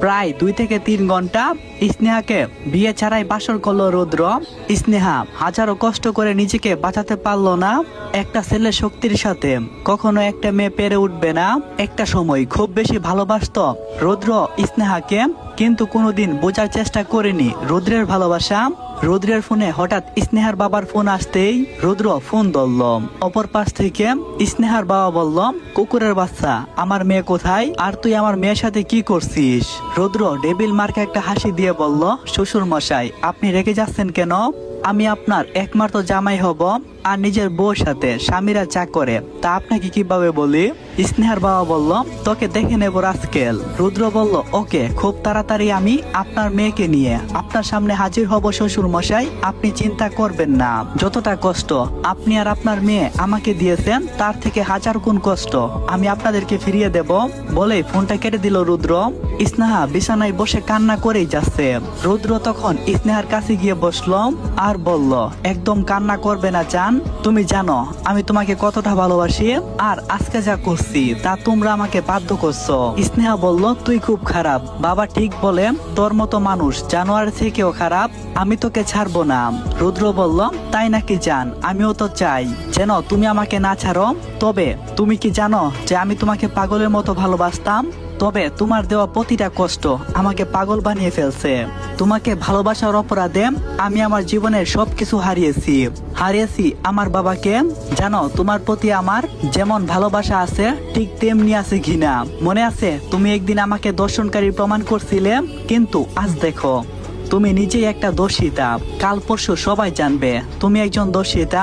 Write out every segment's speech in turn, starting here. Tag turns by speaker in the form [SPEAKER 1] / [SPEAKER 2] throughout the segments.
[SPEAKER 1] প্রায় 2 থেকে 3 ঘন্টা স্নেহাকে বিয়ে ছাড়াই বাসর করলো রুদ্র। স্নেহা হাজারো কষ্ট করে নিজেকে বাঁচাতে পারলো না। একটা ছেলের শক্তির সাথে কখনো একটা মেয়ে পেরে উঠবে না। একটা সময় খুব বেশি ভালোবাসতো রুদ্র স্নেহাকে, কিন্তু কোনোদিন বোঝার চেষ্টা করেনি রুদ্রের ভালোবাসা। রুদ্রের ফোনে হঠাৎ স্নেহার বাবার ফোন আসতেই রুদ্র ফোন ধরল। অপর পাশ থেকে স্নেহার বাবা বলল, কুকুরের বাচ্চা, আমার মেয়ে কোথায় আর তুই আমার মেয়ের সাথে কি করছিস? রুদ্র ডেবিল মার্কা একটা হাসি দিয়ে বলল, শ্বশুর মশাই, আপনি রেগে যাচ্ছেন কেন? আমি আপনার একমাত্র জামাই হব আর নিজের বউর সাথে স্বামীরা যা করে তা আপনাকে কিভাবে বলি? স্নেহার বাবা বলল, তোকে দেখে নেব রাস্কেল। রুদ্র বলল, ওকে, খুব তাড়াতাড়ি আমি আপনার মেয়েকে নিয়ে আপনার সামনে হাজির হব শ্বশুর মশাই, আপনি চিন্তা করবেন না। যতটা কষ্ট আপনি আর আপনার মেয়ে আমাকে দিয়েছেন তার থেকে 1000 গুণ কষ্ট আমি আপনাদেরকে ফিরিয়ে দেব। বলেই ফোনটা কেটে দিল রুদ্র। স্নেহা বিছানায় বসে কান্না করেই যাচ্ছে। রুদ্র তখন স্নেহার কাছে গিয়ে বসলো আর বলল, একদম কান্না করবে না জান, তুমি জানো আমি তোমাকে কতটা ভালোবাসি, আর আজকে যা করছি তা তোমরা আমাকে বাধ্য করছো। স্নেহা বলল, তুই খুব খারাপ, বাবা ঠিক বলে, তোর মতো মানুষ জানোয়ার থেকেও খারাপ, আমি তোকে ছাড়বো না। রুদ্র বলল, তাই নাকি জান, আমিও তো চাই যেন তুমি আমাকে না ছাড়ো। তবে তুমি কি জানো যে আমি তোমাকে পাগলের মতো ভালোবাসতাম? তবে তোমার দেওয়া প্রতিটা কষ্ট আমাকে পাগল বানিয়ে ফেলছে। তোমাকে ভালোবাসার অপরাধে আমি আমার জীবনের সবকিছু হারিয়েছি আমার বাবাকে। জানো, তোমার প্রতি আমার যেমন ভালোবাসা আছে ঠিক তেমনি আছে ঘৃণা। মনে আছে তুমি একদিন আমাকে দর্শনকারী প্রমাণ করছিলে, কিন্তু আজ দেখো তুমি নিজেই একটা দোষিতা। কাল পরশু সবাই জানবে তুমি একজন দোষিতা,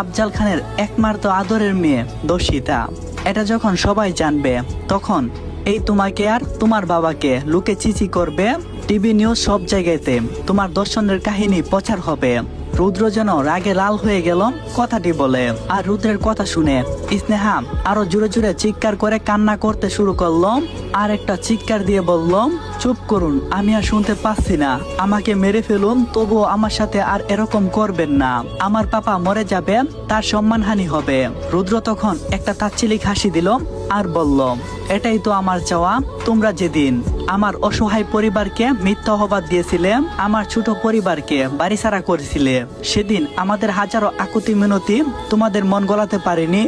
[SPEAKER 1] আফজাল খানের একমাত্র আদরের মেয়ে দোষিতা। এটা যখন সবাই জানবে তখন এই তোমাকে আর তোমার বাবাকে লোকে চিচি করবে, টিভি নিউজ সব জায়গাতে তোমার দর্শনের কাহিনী প্রচার হবে। রুদ্র যেন রাগে লাল হয়ে গেল কথাটি বলে। আর রুদ্রের কথা শুনে স্নেহা আরো জোরে জোরে চিৎকার করে কান্না করতে শুরু করলো। আর একটা চিৎকার দিয়ে বলল, চুপ করুন, আমি আর শুনতে পাচ্ছি না, আমাকে মেরে ফেলুন, তবুও আমার সাথে আর এরকম করবেন না। আমার পাপা মরে যাবে, তার সম্মানহানি হবে। রুদ্র তখন একটা তাচ্ছিলিক হাসি দিল আর বলল, এটাই তো আমার চাওয়া। তোমরা যেদিন আমার অসহায় পরিবারকে মিথ্যা অপবাদ দিয়েছিলে, আমার ছোট পরিবারকে বাড়িছাড়া করেছিলে, সেদিন আমাদের হাজারো আকুতি মিনতি তোমাদের মন গলাতে পারেনি।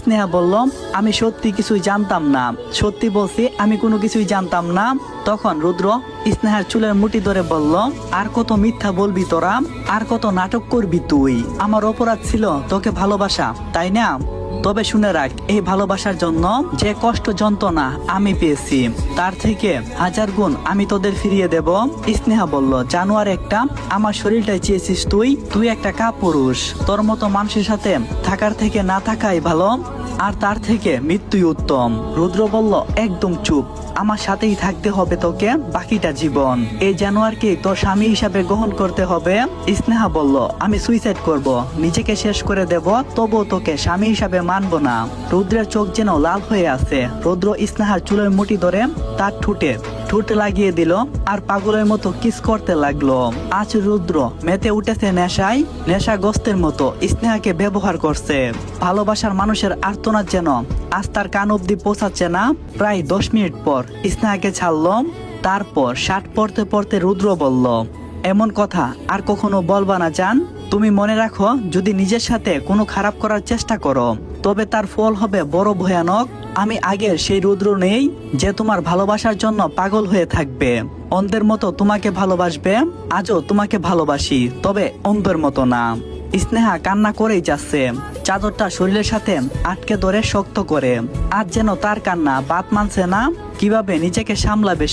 [SPEAKER 1] স্নেহা বলল, আমি সত্যি কিছুই জানতাম না, সত্যি বলছি আমি কোনো কিছুই জানতাম না। তখন রুদ্র স্নেহার চুলের মুঠি ধরে বলল, আর কত মিথ্যা বলবি তোরা, আর কত নাটক করবি তুই? আমার অপরাধ ছিল তোকে ভালোবাসা, তাই না? তবে শুনে রাখ, এই ভালোবাসার জন্য যে কষ্ট যন্ত্রণা আমি পেয়েছি তার থেকে 1000 গুণ আমি তোদের ফিরিয়ে দেব। স্নেহা বলল, জানোয়ার একটা, আমার শরীরটাই চেয়েছিস তুই একটা কাপুরুষ, তোর মতো মানুষের সাথে থাকার থেকে না থাকাই ভালো, আর তার থেকে মৃত্যুই উত্তম। রুদ্র বলল, একদম চুপ, আমার সাথেই থাকতে হবে তোকে বাকিটা জীবন, এই জানোয়ারকে তোর স্বামী হিসাবে গ্রহণ করতে হবে। স্নেহা বলল, আমি সুইসাইড করব, নিজেকে শেষ করে দেব, তবুও তোকে স্বামী হিসাবে মানবো না। রুদ্রের চোখ যেন লাল হয়ে আছে। রুদ্র স্নেহার চুলের মুঠি ধরে তার ঠোঁট লাগিয়ে দিল আর পাগলের মতো কিস করতে লাগলো। আজ রুদ্র মেতে উঠেছে নেশাগ্রস্তের মতো স্নেহাকে ব্যবহার করছে। ভালোবাসার মানুষের আর্তনাদ যেন আজ তার কান অব্দি পৌঁছাচ্ছে না। প্রায় 10 মিনিট পর স্নেহাকে ছাড়লো। তারপর শার্ট পরতে পরতে রুদ্র বলল, এমন কথা আর কখনো বলবা না জান। তুমি মনে রাখো, যদি নিজের সাথে কোনো খারাপ করার চেষ্টা করো তবে তার ফল হবে বড় ভয়ানক। আমি আগের সেই রুদ্র নেই যে তোমার ভালোবাসার জন্য পাগল হয়ে থাকবে, অন্ধের মতো তোমাকে ভালোবাসবে। আজও তোমাকে ভালোবাসি, তবে অন্ধের মতো না। স্নেহা কান্না করেই যাচ্ছে, চাদরটা শরীরের সাথে আটকে ধরে শক্ত করে। আজ যেন তার কান্না বাদ মানছে না। কিভাবে নিজেকে সামলাবে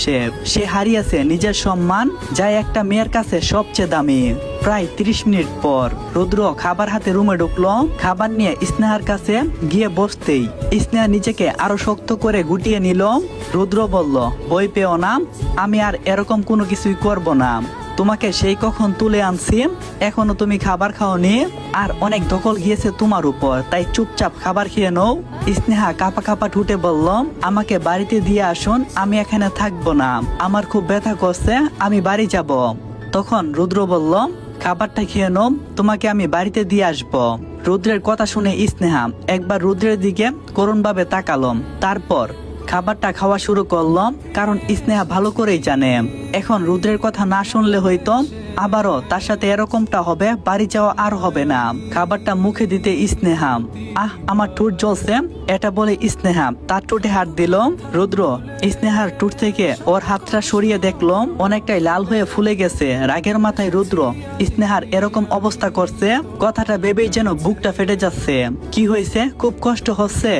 [SPEAKER 1] সে হারিয়েছে নিজের সম্মান, যা একটা মেয়ের কাছে সবচেয়ে দামি। প্রায় 30 মিনিট পর রুদ্র খাবার হাতে রুমে ঢুকলো। খাবার নিয়ে স্নেহার কাছে গিয়ে বসতেই স্নেহা নিজেকে আরো শক্ত করে গুটিয়ে নিল। রুদ্র বলল, ভয় পেও না, আমি আর এরকম কোনো কিছুই করব না। তোমাকে সেই কখন তুলে আনছি, এখনো তুমি খাবার খাওনি, আর অনেক দখল গিয়েছে তোমার উপর, তাই চুপচাপ খাবার খেয়ে নাও। স্নেহা কাপা কাপা ঠুটে বলল, আমাকে বাড়িতে দিয়ে আসুন, আমি এখানে থাকবো না, আমার খুব ব্যথা করছে, আমি বাড়ি যাব। তখন রুদ্র বলল, খাবারটা খেয়ে নাও, তোমাকে আমি বাড়িতে দিয়ে আসবো। রুদ্রের কথা শুনে স্নেহা একবার রুদ্রের দিকে করুণভাবে তাকালো, তারপর খাবারটা খাওয়া শুরু করলো, কারণ স্নেহা ভালো করেই জানে এখন রুদ্রের কথা না শুনলে হয়তো আবারও তার সাথে এরকমটা হবে, বাড়ি যাওয়া আর হবে না। খাবারটা মুখে দিতে স্নেহা আমার ঠোঁট জ্বলছে, এটা বলে স্নেহা তার ঠোঁটে হাত দিল। রুদ্র স্নেহার ঠোঁট থেকে ওর হাতটা সরিয়ে দেখলো অনেকটাই লাল হয়ে ফুলে গেছে। রাগের মাথায় রুদ্র স্নেহার এরকম অবস্থা করছে, কথাটা ভেবেই যেন বুকটা ফেটে যাচ্ছে। কি হয়েছে, খুব কষ্ট হচ্ছে?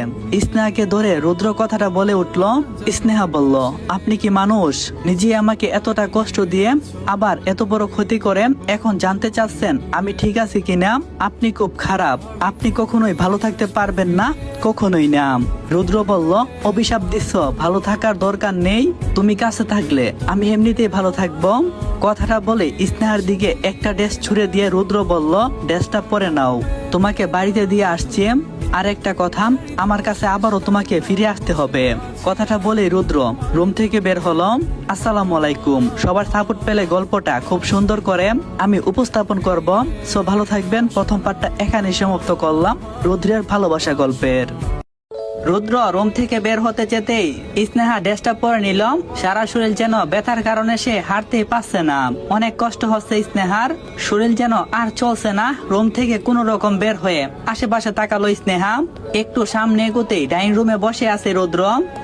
[SPEAKER 1] স্নেহাকে ধরে রুদ্র কথাটা বলে উঠলো। স্নেহা বলল, আপনি কি মানুষ? নিজে আমাকে এতটা কষ্ট দিয়ে আবার এত বড় ক্ষতি করে এখন জানতে চাচ্ছেন আমি ঠিক আছি কিনা? আপনি খুব খারাপ, আপনি কখনোই ভালো থাকতে পারবেন না, কখনোই না। রুদ্র বলল, অভিশাপ দিচ্ছ, ভালো থাকার দরকার নেই, তুমি কাছে থাকলে আমি এমনিতেই ভালো থাকবো। কথাটা বলে স্নেহার দিকে একটা ড্রেস ছুঁড়ে দিয়ে রুদ্র বলল, ড্রেসটা পরে নাও, তোমাকে বাড়িতে দিয়ে আসছি। আর একটা কথা, আমার কাছে আবারও তোমাকে ফিরে আসতে হবে। কথাটা বলে রুদ্র রুম থেকে বের হলো। আসসালামু আলাইকুম। সবার সাপোর্ট পেলে গল্পটা খুব সুন্দর করে আমি উপস্থাপন করব। সো ভালো থাকবেন। প্রথম পার্টটা এখানে সমাপ্ত করলাম রুদ্রের ভালোবাসা গল্পের। রুদ্র রুম থেকে বের হতে যেতেই স্নেহা ড্রেসটা পরে নিল। সারা শরীর যেন ব্যথার কারণে সে হাঁটতেই পারছে না, অনেক কষ্ট হচ্ছে স্নেহার। শরীর যেন আর চলছে না। রুম থেকে কোনো রকম বের হয়ে আশেপাশে তাকালো স্নেহা। একটু সামনে এগোতেই ডাইনিং রুমে বসে আছে রুদ্র,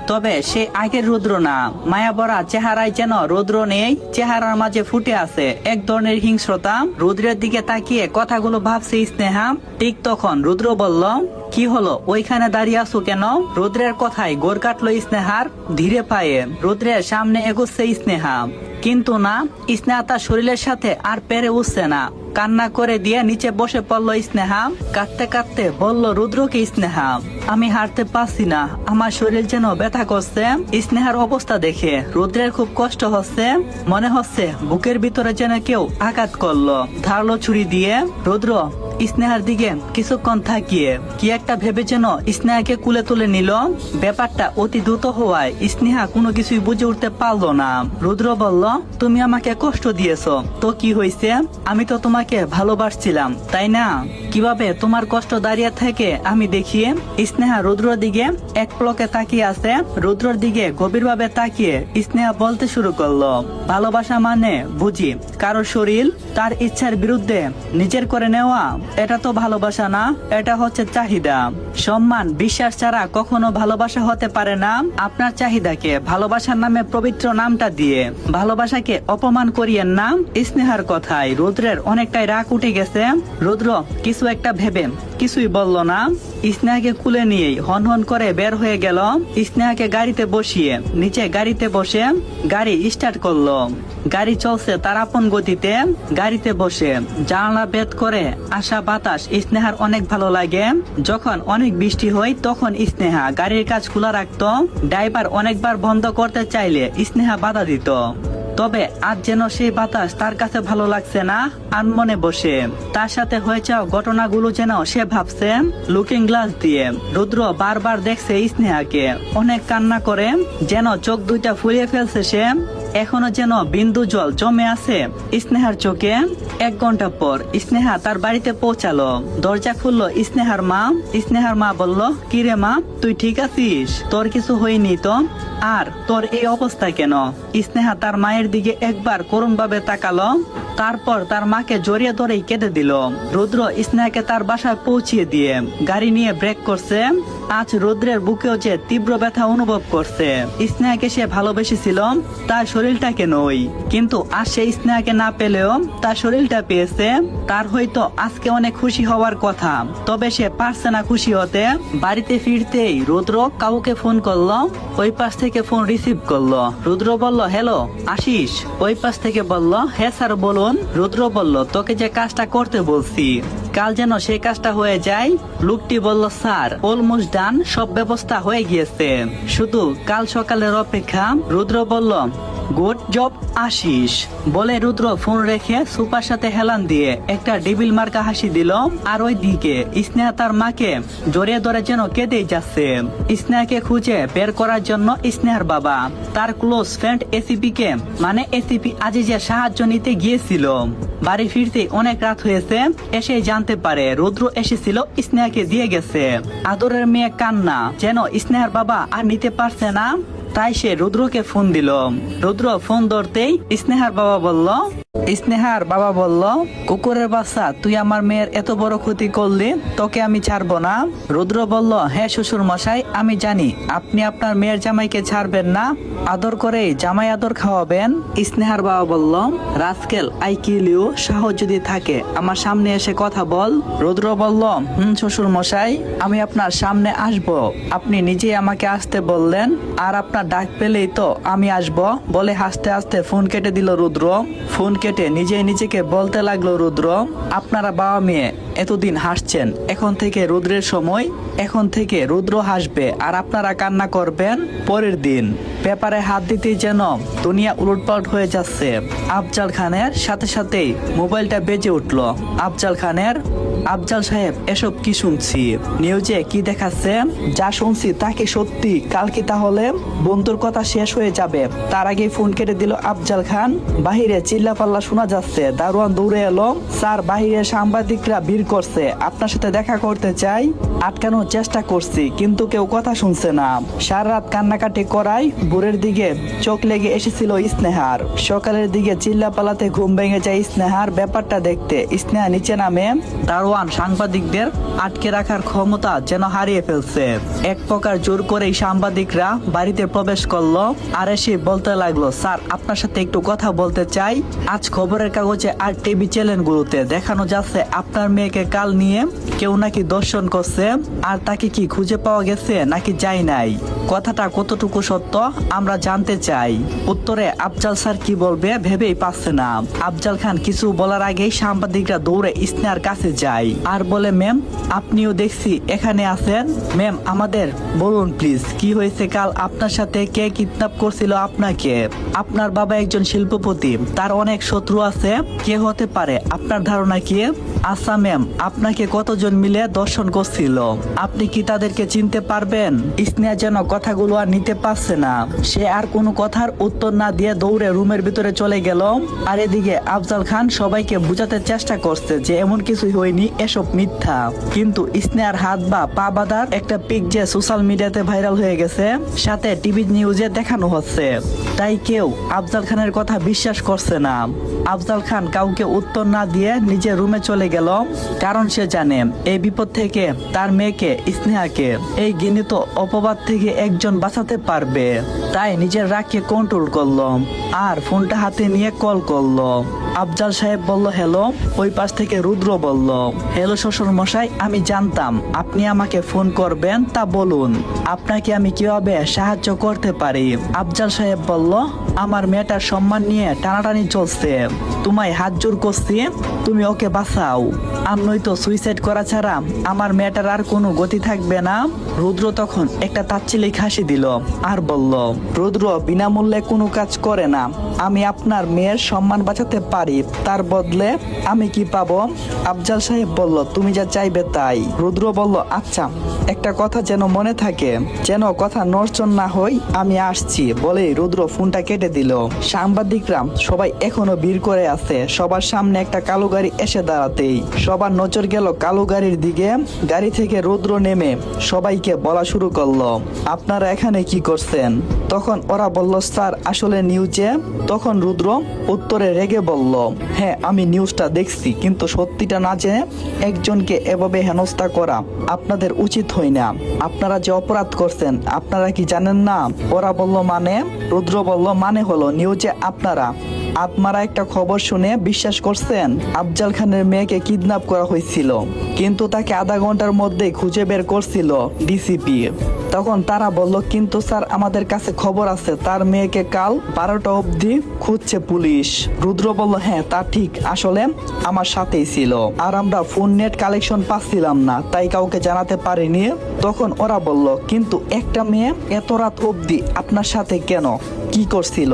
[SPEAKER 1] তবে সে আগের রুদ্র না। মায়া ভরা চেহারায় যেন রুদ্র নেই, চেহারার মাঝে ফুটে আছে এক ধরনের হিংস্রতা। রুদ্রের দিকে তাকিয়ে কথাগুলো ভাবছে স্নেহা। ঠিক তখন রুদ্র বলল, কি হলো, ওইখানে দাঁড়িয়ে আছো কেন? রুদ্রের কথায় গোর কাটলো স্নেহার। ধীরে পায়ে রুদ্রের সামনে এগোচ্ছে স্নেহা, কিন্তু না, স্নেহা তার শরীরের সাথে আর পেরে উঠছে না। কান্না করে দিয়ে নিচে বসে পড়লো স্নেহা। কাঁদতে কাঁদতে বলল রুদ্রকে স্নেহা, আমি হাঁটতে পারছি না, আমার শরীর যেন ব্যথা করছে। স্নেহার অবস্থা দেখে রুদ্রের খুব কষ্ট হচ্ছে, মনে হচ্ছে বুকের ভিতরে যেন কেউ আঘাত করলো ধারালো ছুরি দিয়ে। রুদ্র স্নেহার দিকে কিছুক্ষণ থাকিয়ে কি একটা ভেবে যেন স্নেহাকে কুলে তুলে নিল। ব্যাপারটা অতি দ্রুত হওয়ায় স্নেহা কোনো কিছুই বুঝে উঠতে পারলো না। রুদ্র বলল, তুমি আমাকে কষ্ট দিয়েছো, তো কি হয়েছে? আমি তো তোমাকে ভালোবাসছিলাম, তাই না? কিভাবে তোমার কষ্ট দাঁড়িয়ে থেকে আমি দেখি। স্নেহা রুদ্রর দিকে এক পলকে তাকিয়ে আছে। রুদ্রর দিকে গভীরভাবে তাকিয়ে স্নেহা বলতে শুরু করলো, ভালোবাসা মানে বুঝি কারোর শরীর তার ইচ্ছার বিরুদ্ধে নিজের করে নেওয়া? এটা তো ভালোবাসা না, এটা হচ্ছে চাহিদা। সম্মান বিশ্বাস ছাড়া কখনো ভালোবাসা হতে পারে না। আপনার চাহিদাকে ভালোবাসার নামে পবিত্র নামটা দিয়ে ভালোবাসাকে অপমান করিয়েন না। স্নেহার কথায় রুদ্রের অনেকটাই রাগ উঠে গেছে। রুদ্র কিছু একটা ভেবে কিছুই বলল না। স্নেহাকে কুলে নিয়েই হন হন করে বের হয়ে গেল। স্নেহাকে গাড়িতে বসিয়ে নিচে গাড়িতে বসে গাড়ি স্টার্ট করলো। গাড়ি চলছে তার আপন গতিতে। গাড়িতে বসে জানালা ভেদ করে আসা বাতাস স্নেহার অনেক ভালো লাগে। যখন অনেক বৃষ্টি হয় তখন স্নেহা গাড়ির কাজ খোলা রাখতো। ড্রাইভার অনেকবার বন্ধ করতে চাইলে স্নেহা বাধা দিত। তবে আজ যেন সেই বাতাস তার কাছে ভালো লাগছে না। আনমনে বসে তার সাথে হয়ে যাওয়া ঘটনাগুলো যেন সে ভাবছে লুকিং গ্লাস দিয়ে। রুদ্র বারবার দেখছে স্নেহাকে, অনেক কান্না করে, যেন চোখ দুইটা ফুলিয়ে ফেলছে সে। এখনো যেন বিন্দু জল জমে আছে স্নেহার চোখে। 1 ঘন্টা পর স্নেহা তার বাড়িতে পৌঁছালো। দরজা খুললো স্নেহার মা। স্নেহার মা বলল, কি রে মা, তুই ঠিক আছিস? তোর কিছু হয়নি তো? আর তোর এই অবস্থা কেন? স্নেহা তার মায়ের দিকে একবার করুণ ভাবে তাকালো, তারপর তার মাকে জড়িয়ে ধরেই কেঁদে দিল। রুদ্র স্নেহাকে তার বাসায় পৌঁছিয়ে দিয়ে গাড়ি নিয়ে ব্রেক করছে। আজ রুদ্রের বুকেও যে তীব্র ব্যথা অনুভব করছে। স্নেহাকে সে ভালোবেসেছিল, তার শরীরটাকে নয়। কিন্তু আজ সে স্নেহাকে না পেলেও তার শরীরটা পেয়েছে। তার হয়তো আজকে অনেক খুশি হওয়ার কথা, তবে সে পারছে না খুশি হতে। বাড়িতে ফিরতেই রুদ্র কাউকে ফোন করলো। ওই পাশ থেকে ফোন রিসিভ করলো। রুদ্র বলল, হ্যালো আশিস। ওই পাশ থেকে বলল, হ্যাঁ স্যার বলুন। রুদ্র বলল, তোকে যে কাজটা করতে বলছি কাল যেন সেই কাজটা হয়ে যায়। লোকটি বলল, স্যার অলমোস্ট ডান, সব ব্যবস্থা হয়ে গিয়েছে, শুধু কাল সকালের অপেক্ষা। রুদ্র বলল, গুড জব আশিস। বলে রুদ্র ফোন রেখে সুপার সাথে হেলান দিয়ে একটা ডেবিল মার্কা হাসি দিল। আর ওই দিকে স্নেহা তার মাকে জড়িয়ে ধরে যেন কেঁদেই যাচ্ছে। স্নেহাকে খুঁজে বের করার জন্য স্নেহার বাবা তার ক্লোজ ফ্রেন্ড এসিপি কে মানে এসিপি আজিজের সাহায্য নিতে গিয়েছিল। বাড়ি ফিরতে অনেক রাত হয়েছে। এসে জানতে জানতে পারে রুদ্র এসেছিল স্নেহাকে দিয়ে গেছে। আদরের মেয়ে কান্না যেন স্নেহার বাবা আর নিতে পারছে না, তাই সে রুদ্রকে ফোন দিল। রুদ্র ফোন ধরতেই স্নেহার বাবা বলল কুকুরের বাচ্চা, তুই আমার মেয়ের এত বড় ক্ষতি করলি, তোকে আমি ছাড়বো না। রুদ্র বলল, হ্যাঁ শ্বশুর মশাই, আমি জানি আপনি আপনার মেয়ের জামাইকে ছাড়বেন না, আদর করে জামাই আদর খাওয়াবেন। স্নেহার বাবা বলল, রাস্কেল, আই কিল ইউ, সাহস যদি থাকে আমার সামনে এসে কথা বল। রুদ্র বলল, শ্বশুর মশাই, আমি আপনার সামনে আসব, আপনি নিজেই আমাকে আসতে বললেন, আর আপনার ডাক পেলেই তো আমি আসব। বলে হাসতে হাসতে ফোন কেটে দিল রুদ্র। ফোন কেটে নিজেই নিজেকে বলতে লাগলো রুদ্র, আপনারা বাবা মেয়ে এতদিন হাসছেন, এখন থেকে রুদ্রের সময়, এখন থেকে রুদ্র হাসবে আর আপনারা কান্না করবেন পরের দিন। পেপারে হাত দিতেই যেন দুনিয়া উলটপালট হয়ে যাচ্ছে। আফজাল খানের সাথে সাথেই মোবাইলটা বেজে উঠল। আফজাল সাহেব, এসব কি শুনছি? নিউজে কি দেখাচ্ছে? যা শুনছি তা কি সত্যি? কাল কি তাহলে বন্ধুর কথা শেষ হয়ে যাবে? তার আগে ফোন কেটে দিল আফজাল খান। বাহিরে চিল্লাপাল্লা শোনা যাচ্ছে। দারোয়ান দৌড়ে এলো। স্যার, বাহিরে সাংবাদিকরা ভিড় করছে, আপনার সাথে দেখা করতে চাই। আটকানোর চেষ্টা করছি কিন্তু কেউ কথা শুনছে না। সারা রাত কান্নাকাটি করায় ভোরের দিকে চোখ লেগে এসেছিল স্নেহার। সকালের দিকে চিল্লাপাল্লাতে ঘুম ভেঙে যায় স্নেহার। ব্যাপারটা দেখতে স্নেহা নিচে নামে। দারোয়ান সাংবাদিকদের আটকে রাখার ক্ষমতা যেন হারিয়ে ফেলছে। এক প্রকার জোর করেই সাংবাদিকরা বাড়িতে প্রবেশ করলো আর এসে বলতে লাগলো, স্যার, আপনার সাথে একটু কথা বলতে চাই। আজ খবরের কাগজে আর টিভি চ্যানেলগুলোতে দেখানো যাচ্ছে আপনার মেয়েকে কাল নিয়ে কেউ নাকি দর্শন করছে, আর তাকে কি খুঁজে পাওয়া গেছে নাকি যায় নাই? কথাটা কতটুকু সত্য আমরা জানতে চাই। উত্তরে আফজাল স্যার কি বলবে ভেবেই পাচ্ছে না। আফজাল খান কিছু বলার আগেই সাংবাদিকরা দৌড়ে স্নেহার কাছে যায় আর বলে, ম্যাম, আপনিও দেখছি এখানে আছেন। ম্যাম, আমাদের বলুন প্লিজ, কি হয়েছে? কাল আপনার সাথে কে কিডন্যাপ করছিল আপনাকে? আপনার বাবা একজন শিল্পপতি, তার অনেক শত্রু আছে, কে হতে পারে? আপনার ধারণা কি? আচ্ছা ম্যাম, আপনাকে কতজন মিলে দর্শন করছিল? আপনি কি তাদেরকে চিনতে পারবেন? স্নেহা যেন কথাগুলো আর নিতে পারছে না। সে আর কোনো কথার উত্তর না দিয়ে দৌড়ে রুমের ভিতরে চলে গেল। আর এদিকে আফজাল খান সবাইকে বোঝাতে চেষ্টা করছে যে এমন কিছুই হয়নি, এসব মিথ্যা। কিন্তু স্নেহার হাত বা পা বাঁধার একটা পিক যে সোশ্যাল মিডিয়াতে ভাইরাল হয়ে গেছে, সাথে টিভি নিউজে দেখানো হচ্ছে, তাই কেউ আফজাল খানের কথা বিশ্বাস করছে না। আফজাল খান কাউকে উত্তর না দিয়ে নিজের রুমে চলে গেল, কারণ সে জানে এই বিপদ থেকে তার মেয়েকে স্নেহাকে এই ঘৃণিত অপবাদ থেকে একজন বাঁচাতে পারবে। তাই নিজের রাগকে কন্ট্রোল করলো আর ফোনটা হাতে নিয়ে কল করলো। আফজাল সাহেব বলল, হ্যালো। ওই পাশ থেকে রুদ্র বলল, হ্যালো শ্বশুর মশাই, আমি জানতাম আপনি আমাকে ফোন করবেন, তা বলুন আপনাকে আমি কিভাবে সাহায্য করতে পারি। আফজাল সাহেব বলল, আমার মেয়েটার সম্মান নিয়ে টানাটানি চলছে, তোমায় হাত জোর করছি, তুমি ওকে বাঁচাও, আর নয়তো সুইসাইড করা ছাড়া আমার মেয়েটার আর কোনো গতি থাকবে না। রুদ্র তখন একটা তাচ্ছিলিক হাসি দিল আর বলল, রুদ্র বিনামূল্যে কোনো কাজ করে না, আমি আপনার মেয়ের সম্মান বাঁচাতে পারি, তার বদলে আমি কি পাবো? আফজাল সাহেব বলল, তুমি যা চাইবে তাই। রুদ্র বলল, আচ্ছা, একটা কথা যেন মনে থাকে, যেন কথা নড়চড় না হই, আমি আসছি। বলেই রুদ্র ফোনটা কেটে দিল। সাংবাদিকরা সবাই এখনো ভিড় করে আছে। সবার সামনে একটা কালো গাড়ি এসে দাঁড়াতেই সবার নজর গেল কালো গাড়ির দিকে। গাড়ি থেকে রুদ্র নেমে সবাইকে বলা শুরু করলো, আপনারা এখানে কি করছেন? তখন ওরা বলল, স্যার, আসলে নিউজে। তখন রুদ্র উত্তরে রেগে বলল, হ্যাঁ, আমি নিউজটা দেখছি, কিন্তু সত্যিটা না জেনে একজনকে এভাবে হেনস্থা করা আপনাদের উচিত হয় না। আপনারা যে অপরাধ করছেন আপনারা কি জানেন না? ওরা বলল, মানে? রুদ্র বলল, মানে হলো নিউজে আপনারা আত্মারা একটা খবর শুনে বিশ্বাস করছেন আফজাল খানের মেয়েকে কিডন্যাপ করা হয়েছিল, কিন্তু তাকে আধা ঘন্টার মধ্যেই খুঁজে বের করছিল ডিসিপি। তখন তারা বলল, কিন্তু স্যার, আমাদের কাছে খবর আছে তার মেয়েকে কাল 12টা অবধি খুঁজছে পুলিশ। রুদ্র বলল, হ্যাঁ, তা ঠিক, আসলে আমার সাথেই ছিল, আর আমরা ফোন নেট কালেকশন পাচ্ছিলাম না, তাই কাউকে জানাতে পারিনি। তখন ওরা বলল, কিন্তু একটা মেয়ে এত রাত অবধি আপনার সাথে কেন, কি করছিল?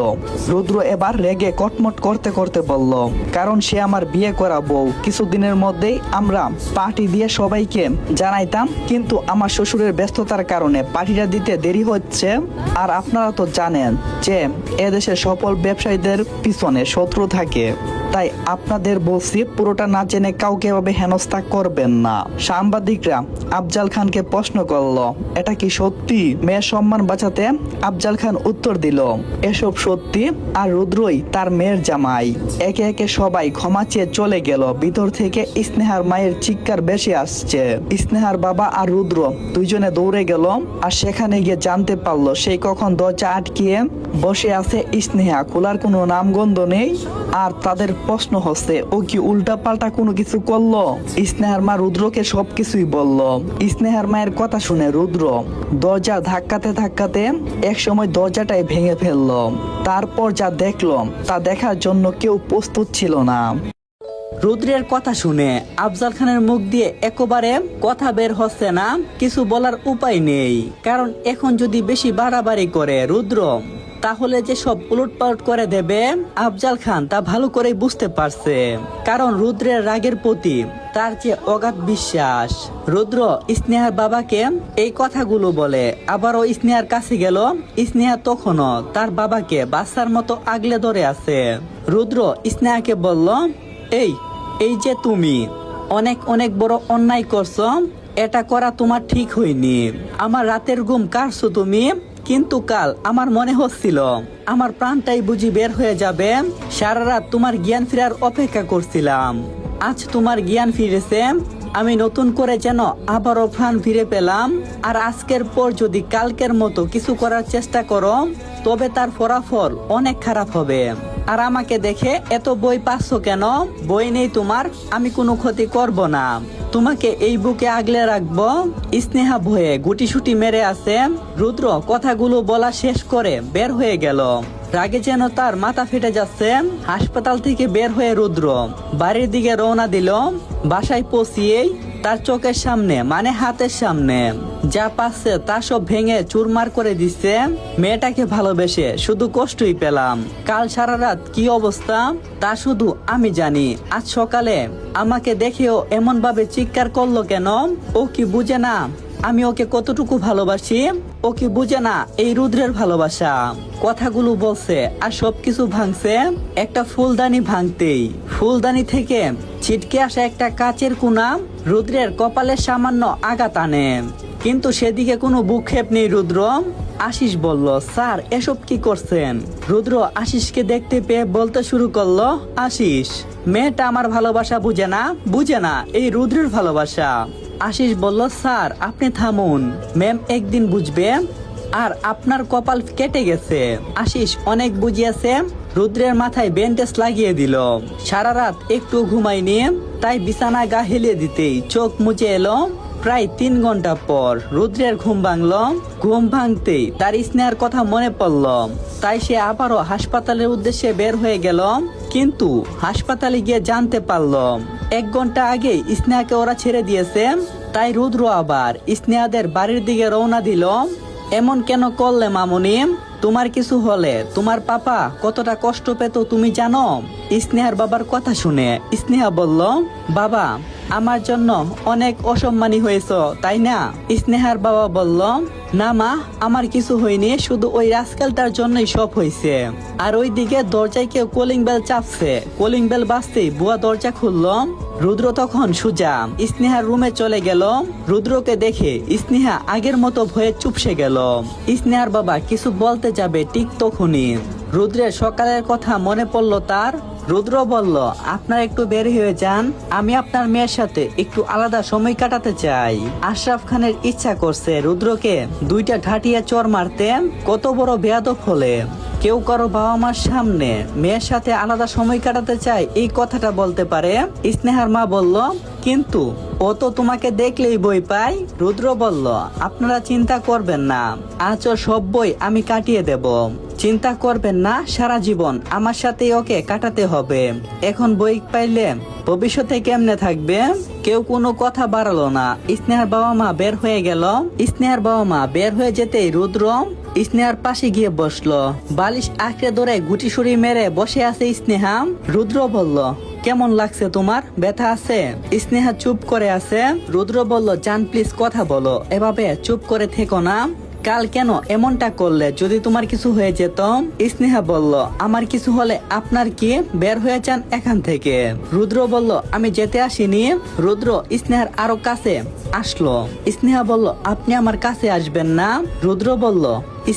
[SPEAKER 1] রুদ্র এবার রেগে কটমট করতে করতে বলল, কারণ সে আমার বিয়ে করা বউ, কিছুদিনের মধ্যেই আমরা পার্টি দিয়ে সবাইকে জানাইতাম, কিন্তু আমার শ্বশুরের ব্যস্ততার কারণে পার্টিটা দিতে দেরি হচ্ছে। আর আপনারা তো জানেন যে এদেশের সফল ব্যবসায়ীদের পিছনে শত্রু থাকে, তাই আপনাদের বলছি পুরোটা না জেনে কাউকে এভাবে হেনস্থা করবেন না। সাংবাদিকরা আফজাল খানকে প্রশ্ন করলো, এটা কি সত্যি? মেয়ের সম্মান বাঁচাতে আফজাল খান উত্তর দিল, এসব সত্যি। আর রুদ্রই তার মেয়ের জামাই। একে একে সবাই ক্ষমা চেয়ে চলে গেল। ভিতর থেকে স্নেহার মায়ের চিৎকার বেশি আসছে। স্নেহার বাবা আর রুদ্র দুইজনে দৌড়ে গেল আর সেখানে গিয়ে জানতে পারলো সেই কখন দরজা আটকিয়ে বসে আছে স্নেহা, খোলার কোনো নামগন্ধ নেই। আর তাদের প্রশ্ন হচ্ছে, ও কি উল্টা পাল্টা কোনো কিছু করলো? স্নেহার মা রুদ্রকে সবকিছুই বলল। স্নেহার মায়ের কথা শুনে রুদ্র দরজা ধাক্কাতে ধাক্কাতে এক সময় দরজাটাই ভেঙে ফেললো। তারপর যা দেখলো তা দেখার জন্য কেউ প্রস্তুত ছিল না। রুদ্রের কথা শুনে আফজাল খানের মুখ দিয়ে একেবারে কথা বের হচ্ছে না, কিছু বলার উপায় নেই। কারণ এখন যদি বেশি বাড়াবাড়ি করে রুদ্র, তাহলে যে সব উলটপালট করে দেবে আফজাল খান তা ভালো করেই বুঝতে পারছে। কারণ রুদ্রের রাগের প্রতি তার যে অগাধ বিশ্বাস। রুদ্র স্নেহার বাবাকে এই কথাগুলো বলে আবারও স্নেহার কাছে গেল। স্নেহা তখনও তার বাবাকে বাচ্চার মতো আগলে ধরে আছে। রুদ্র স্নেহাকে বলল, এই যে তুমি অনেক অনেক বড় অন্যায় করছো, এটা করা তোমার ঠিক হয়নি। আমার রাতের ঘুম কাটছো তুমি, কিন্তু কাল আমার মনে হচ্ছিল আমার প্রাণটাই বুঝি বের হয়ে যাবে। সারা রাত তোমার জ্ঞান ফেরার অপেক্ষা করছিলাম। আজ তোমার জ্ঞান ফিরেছে, আমি নতুন করে যেন আবারও প্রাণ ফিরে পেলাম। আর আজকের পর যদি কালকের মতো কিছু করার চেষ্টা করো, তবে তার ফলাফল অনেক খারাপ হবে। আর আমাকে দেখে এত বই পাচ্ছ কেন? বই নেই তোমার, আমি কোনো ক্ষতি করব না, তোমাকে এই বুকে আগলে রাখবো। স্নেহা ভয়ে গুটিসুটি মেরে আছে। রুদ্র কথাগুলো বলা শেষ করে বের হয়ে গেল। রাগে যেন তার মাথা ফেটে যাচ্ছে। হাসপাতাল থেকে বের হয়ে রুদ্র বাড়ির দিকে রওনা দিল। বাসায় পৌঁছিয়েই তার চোখের সামনে, মানে হাতের সামনে যা পাচ্ছে তা সব ভেঙে চুরমার করে দিচ্ছে। মেয়েটাকে ভালোবেসে শুধু কষ্টই পেলাম। কাল সারা রাত কি অবস্থা তা শুধু আমি জানি। আজ সকালে আমাকে দেখেও এমন ভাবে চিৎকার করলো কেন? ও কি বুঝে না আমি ওকে কতটুকু ভালোবাসি? ও কি বুঝে না এই রুদ্রের ভালোবাসা? কথাগুলো বলছে আর সবকিছু ভাঙছে একটা ফুলদানি ভাঙতেই। ফুলদানি থেকে ছিটকে আসা একটা কাচের কোনা রুদ্রের কপালে সামান্য আঘাত আনে, কিন্তু সেদিকে কোনো ভ্রুক্ষেপ নেই রুদ্র। আশিস বলল, স্যার এসব কি করছেন? রুদ্র আশিসকে দেখতে পেয়ে বলতে শুরু করলো, আশিস, মেয়েটা আমার ভালোবাসা বুঝে না এই রুদ্রের ভালোবাসা। আশিস বলল, স্যার আপনি থামুন, ম্যাম একদিন বুঝবে। আর আপনার কপাল কেটে গেছে। আশিস অনেক বুঝিয়েছে। রুদ্রের মাথায় ব্যান্ডেজ লাগিয়ে দিল। সারা রাত একটু ঘুমায়নি, তাই বিছানায় গা হেলিয়ে দিতেই চোখ মুছে এলো। প্রায় 3 ঘন্টা পর রুদ্রের ঘুম ভাঙলো। ঘুম ভাঙতেই তার স্নেহার কথা মনে পড়ল। তাই সে আবারও হাসপাতালের উদ্দেশ্যে বের হয়ে গেল। কিন্তু হাসপাতালে গিয়ে জানতে পারল 1 ঘন্টা আগেই স্নেহাকে ওরা ছেড়ে দিয়েছে। তাই রুদ্র আবার স্নেহাদের বাড়ির দিকে রওনা দিল। এমন কেন করলে মামুনি? তোমার কিছু হলে তোমার পাপা কতটা কষ্ট পেত তুমি জানো? স্নেহার বাবার কথা শুনে স্নেহা বলল, বাবা আমার জন্য অনেক অসম্মানী হয়েছ তাই না? স্নেহার বাবা বলল, না মা, আমার কিছু হয়নি, শুধু ওই রাস্কেলটার জন্যই সব হয়েছে। আর ওইদিকে দরজায় কেউ কলিং বেল চাপছে। কলিং বেল বাজতেই বুয়া দরজা খুলল। রুদ্র তখন সুজা স্নেহার রুমে চলে গেল। রুদ্রকে দেখে স্নেহা আগের মতো ভয়ে চুপসে গেল। স্নেহার বাবা কিছু বলতে যাবে ঠিক তখনই রুদ্রের সকালের কথা মনে পড়লো তার। রুদ্র বলল, আপনারা একটু বের হয়ে যান, আমি আপনার মেয়ের সাথে একটু আলাদা সময় কাটাতে চাই। আশরাফ খানের ইচ্ছা করছে রুদ্রকে 2টা ঢাটিয়া চর মারতে। কত বড় বেয়াদব হলে কেউ কারো বাবা মার সামনে মেয়ের সাথে আলাদা সময় কাটাতে চায় এই কথাটা বলতে পারে? স্নেহার মা বলল, কিন্তু ও তো তোমাকে দেখলেই বই পায়। রুদ্র বলল, আপনারা চিন্তা করবেন না, আজ ওর সব বই আমি কাটিয়ে দেব। চিন্তা করবেন না, সারা জীবন আমার সাথে ওকে কাটাতে হবে। এখন বই পাইলে ভবিষ্যতে কেমনে থাকবে? কেউ কোনো কথা বাড়ালো না। স্নেহার বাবা মা বের হয়ে গেল। স্নেহার বাবা মা বের হয়ে যেতেই রুদ্র স্নেহার পাশে গিয়ে বসলো। বালিশ আঁকড়ে ধরে গুটি সুরি মেরে বসে আছে স্নেহা। রুদ্র বলল, কেমন লাগছে তোমার? ব্যথা আছে? স্নেহা চুপ করে আছে। রুদ্র বলল, জান প্লিজ কথা বলো, এভাবে চুপ করে থেকো না। কাল কেন এমনটা করলে? যদি তোমার কিছু হয়ে যেত? স্নেহা বলল, আমার কিছু হলে আপনার কি? বের হয়ে যান এখান থেকে। রুদ্র বলল, আমি যেতে আসিনি। রুদ্র স্নেহার আরো কাছে আসলো। স্নেহা বলল, আপনি আমার কাছে আসবেন না। রুদ্র বলল,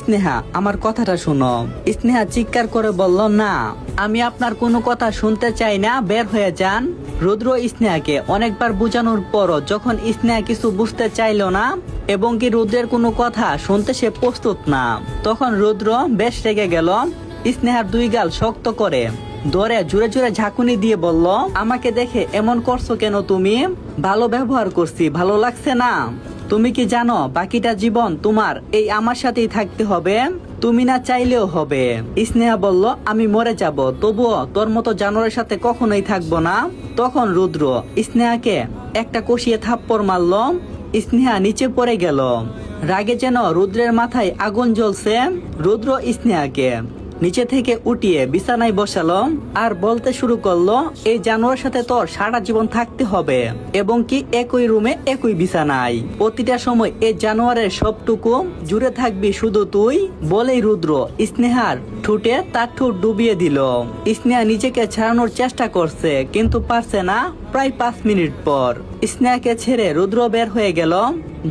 [SPEAKER 1] স্নেহা আমার কথাটা শোনো। স্নেহা চিৎকার করে বলল, না, আমি আপনার কোনো কথা শুনতে চাই না, বের হয়ে যান। রুদ্র স্নেহাকে অনেকবার বোঝানোর পরও যখন স্নেহা কিছু বুঝতে চাইল না এবং কি রুদ্রের কোনো কথা শুনতে সে প্রস্তুত না, তখন রুদ্র বেশ রেগে গেল। স্নেহার দুই গাল শক্ত করে ধরে জোরে জোরে ঝাঁকুনি দিয়ে বলল, আমাকে দেখে এমন করছো কেন তুমি? ভালো ব্যবহার করছি, ভালো লাগছে না? তুমি কি জানো বাকিটা জীবন তোমার এই আমার সাথেই থাকতে হবে? তুমি না চাইলেও হবে। স্নেহা বলল, আমি মরে যাব, তবুও তোর মতো জানোয়ারের সাথে কখনোই থাকবো না। তখন রুদ্র স্নেহাকে একটা কষিয়ে থাপ্পড় মারল। স্নেহা নিচে পড়ে গেল। রাগে যেন রুদ্রের মাথায় আগুন জ্বলছে। রুদ্র স্নেহাকে নিচে থেকে উঠিয়ে বিছানায় বসালো আর বলতে শুরু করলো, এই জানোয়ারের সাথে তোর সারা জীবন থাকতে হবে এবং কি একই রুমে একই বিছানায়। প্রতিটা সময় এই জানোয়ারের সবটুকু জুড়ে থাকবি শুধু তুই। বলেই রুদ্র স্নেহার ঠোঁটে তার ঠোঁট ডুবিয়ে দিল। স্নেহা নিজেকে ছাড়ানোর চেষ্টা করছে কিন্তু পারছে না। প্রায় 5 মিনিট পর স্নেহাকে ছেড়ে রুদ্র বের হয়ে গেল।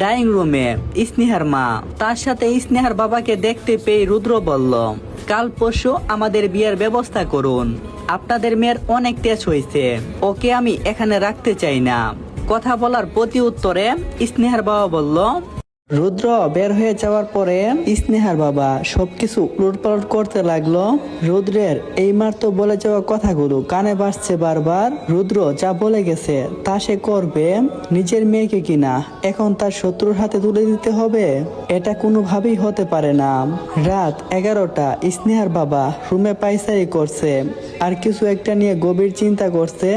[SPEAKER 1] ডাইনিং রুমে স্নেহার মা, তার সাথে স্নেহার বাবাকে দেখতে পেয়ে রুদ্র বলল, কাল পরশু আমাদের বিয়ের ব্যবস্থা করুন। আপনাদের মেয়ের অনেক তেজ হয়েছে, ওকে আমি এখানে রাখতে চাই না। কথা বলার প্রতি উত্তরে স্নেহার বাবা বলল। রুদ্র বের হয়ে যাওয়ার পরে স্নেহার বাবা সবকিছু উলটপালট করতে লাগলো। রুদ্রের এইমাত্র বলে যাওয়া কথাগুলো কানে বাজছে বারবার। রুদ্র যা বলে গেছে তা সে করবে। নিজের মেয়েকে কিনা এখন তার শত্রুর হাতে তুলে দিতে হবে? এটা কোনোভাবেই হতে পারে না। রাত 11টা। স্নেহার বাবা রুমে পায়চারি করছে আর কিছু একটা নিয়ে গভীর চিন্তা করছে।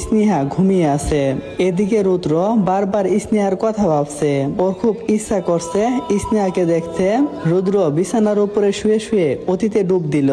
[SPEAKER 1] স্নেহা ঘুমিয়ে আছে। এদিকে রুদ্র বারবার স্নেহার কথা ভাবছে। ওর খুব ইচ্ছা করছে স্নেহাকে দেখতে। রুদ্র বিছানার উপরে শুয়ে শুয়ে অতীতে ডুব দিল।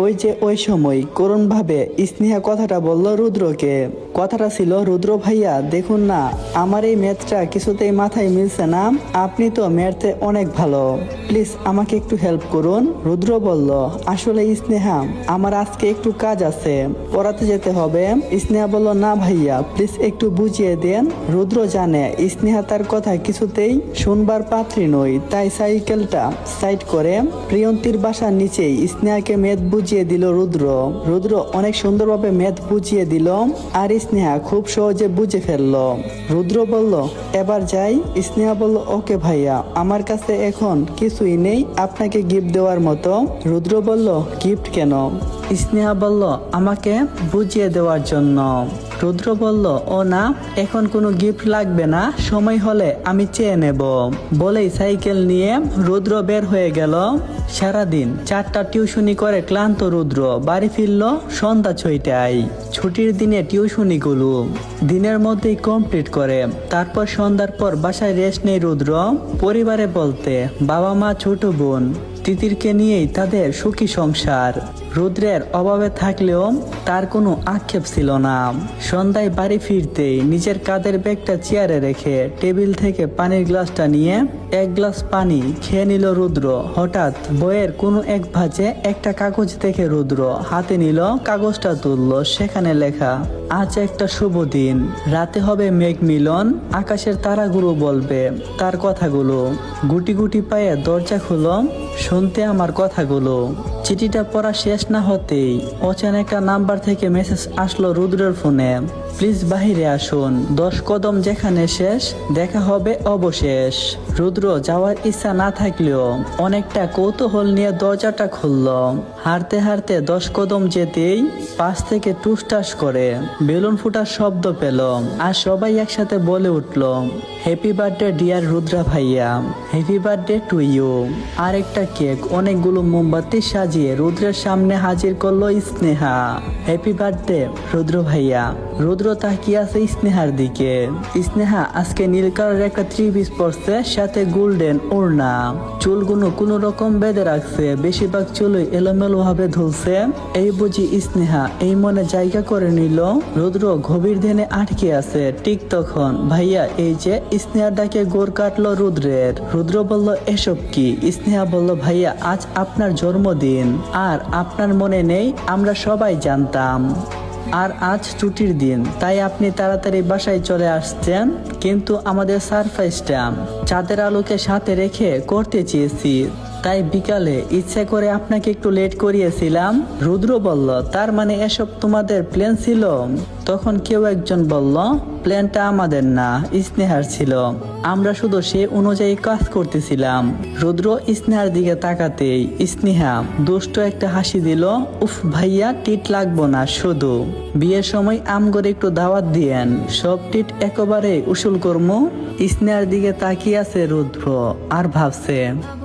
[SPEAKER 1] ওই যে ওই সময় করুণ ভাবে স্নেহা কথাটা বলল রুদ্রকে। কথাটা ছিল, রুদ্র ভাইয়া দেখুন না, আমার এই ম্যাথটা কিছুতেই মাথায় মিলছে না। আপনি তো ম্যাথে অনেক ভালো, প্লিজ আমাকে একটু হেল্প করুন। রুদ্র বলল, আসলে স্নেহা আমার আজকে একটু কাজ আছে, পড়াতে যেতে হবে। স্নেহা বলল, না ভাইয়া প্লিজ একটু বুঝিয়ে দেন। রুদ্র জানে স্নেহা তার কথা কিছুতেই শুনবার পাত্রী নই, তাই সাইকেলটা সাইড করে প্রিয়ন্তীর বাসার নিচেই স্নেহাকে ম্যাথ বুঝিয়ে দিল রুদ্র। রুদ্র অনেক সুন্দরভাবে ম্যাথ বুঝিয়ে দিল আর স্নেহা খুব সহজে বুঝে ফেলল। রুদ্র বলল, এবার যাই। স্নেহা বলল, ওকে ভাইয়া, আমার কাছে এখন কিছুই নেই আপনাকে গিফট দেওয়ার মতো। রুদ্র বলল, গিফট কেন? স্নেহা বলল, আমাকে বুঝিয়ে দেওয়ার জন্য। রুদ্র বলল, ও না, এখন কোনো গিফট লাগবে না, সময় হলে আমি চেয়ে নেব। বলেই সাইকেল নিয়ে রুদ্র বের হয়ে গেল। সারাদিন 4টা টিউশনি করে ক্লান্ত রুদ্র বাড়ি ফিরল সন্ধ্যা 6টায়। ছুটির দিনে টিউশনিগুলো দিনের মধ্যেই কমপ্লিট করে তারপর সন্ধ্যার পর বাসায় রেস্ট নেই রুদ্র। পরিবারে বলতে বাবা মা ছোট বোন তিতিরকে নিয়েই তাদের সুখী সংসার। রুদ্রের অভাবে থাকলেও তার কোনো আক্ষেপ ছিল না। সন্ধ্যায় বাড়ি ফিরতেই নিজের কাঁধের ব্যাগটা চেয়ারে রেখে টেবিল থেকে পানির গ্লাসটা নিয়ে 1 গ্লাস পানি খেয়ে নিল রুদ্র। হঠাৎ বইয়ের কোনো এক ভাঁজে একটা কাগজ দেখে রুদ্র হাতে নিল, কাগজটা তুলল। সেখানে লেখা, আজ একটা শুভ দিন, রাতে হবে মেঘ মিলন, আকাশের তারাগুলো বলবে তার কথাগুলো। গুটি গুটি পায়ে দরজা খুলো, শুনতে আমার কথাগুলো। চিঠিটা পড়া শেষ না হতেই অচেনা একটা নাম্বার থেকে মেসেজ আসলো রুদ্রের ফোনে। প্লিজ বাহিরে আসুন, 10 কদম যেখানে শেষ, দেখা হবে অবশেষ। রুদ্র যাওয়ার ইচ্ছা না থাকলেও অনেকটা কৌতূহল নিয়ে দরজাটা খুলল। হাঁটতে হাঁটতে 10 কদম যেতেই পাশ থেকে টুসটাস করে বেলুন ফুটার শব্দ পেল আর সবাই একসাথে বলে উঠল, হ্যাপি বার্থডে ডিয়ার রুদ্রা ভাইয়া, হ্যাপি বার্থডে টু ইউ। আর একটা কেক, অনেকগুলো মোমবাতি সাজিয়ে সাজিয়ে রুদ্রের সামনে হাজির করলো স্নেহা। হ্যাপি বার্থডে রুদ্র ভাইয়া। রুদ্র তাকিয়ে আছে স্নেহার দিকে। স্নেহা আজকে নীল কালারের একটা থ্রি পিস পরছে, সাথে গোল্ডেন ওড়না। চুলগুলো কোনো রকম বেঁধে রাখছে, বেশিরভাগ চুলই এলোমেলো ভাবে ধুলছে। এই বুঝি স্নেহা এই মনে জায়গা করে নিল। রুদ্র গভীর ধ্যানে আটকে আছে। ঠিক তখন ভাইয়া এই যে স্নেহার ডাকে গোর কাটলো রুদ্রের। রুদ্র বলল এসব কি? স্নেহা বলল ভাইয়া আজ আপনার জন্মদিন, আর আপনার মনে নেই? আমরা সবাই জানতাম। আর আজ ছুটির দিন, তাই আপনি তাড়াতাড়ি বাসায় চলে আসছেন। কিন্তু আমাদের সারপ্রাইজটা চাঁদের আলোকে সাথে রেখে করতে চেয়েছি, তাই বিকালে ইচ্ছে করে আপনাকে একটু লেট করিয়েছিলাম। রুদ্র বলল তার মানে এসব তোমাদের প্ল্যান ছিল? তখন কেউ একজন বলল প্ল্যানটা আমাদের না, স্নেহার ছিল। আমরা শুধু সে অনুযায়ী কাজ করতেছিলাম। রুদ্র স্নেহার দিকে তাকাতেই স্নেহা দুষ্ট একটা হাসি দিল। উফ ভাইয়া, টিট লাগবো না, শুধু বিয়ের সময় আমগরে একটু দাওয়াত দিয়েন, সব টিট একেবারে উসুল করমু। স্নেহার দিকে তাকিয়ে আছে রুদ্র আর ভাবছে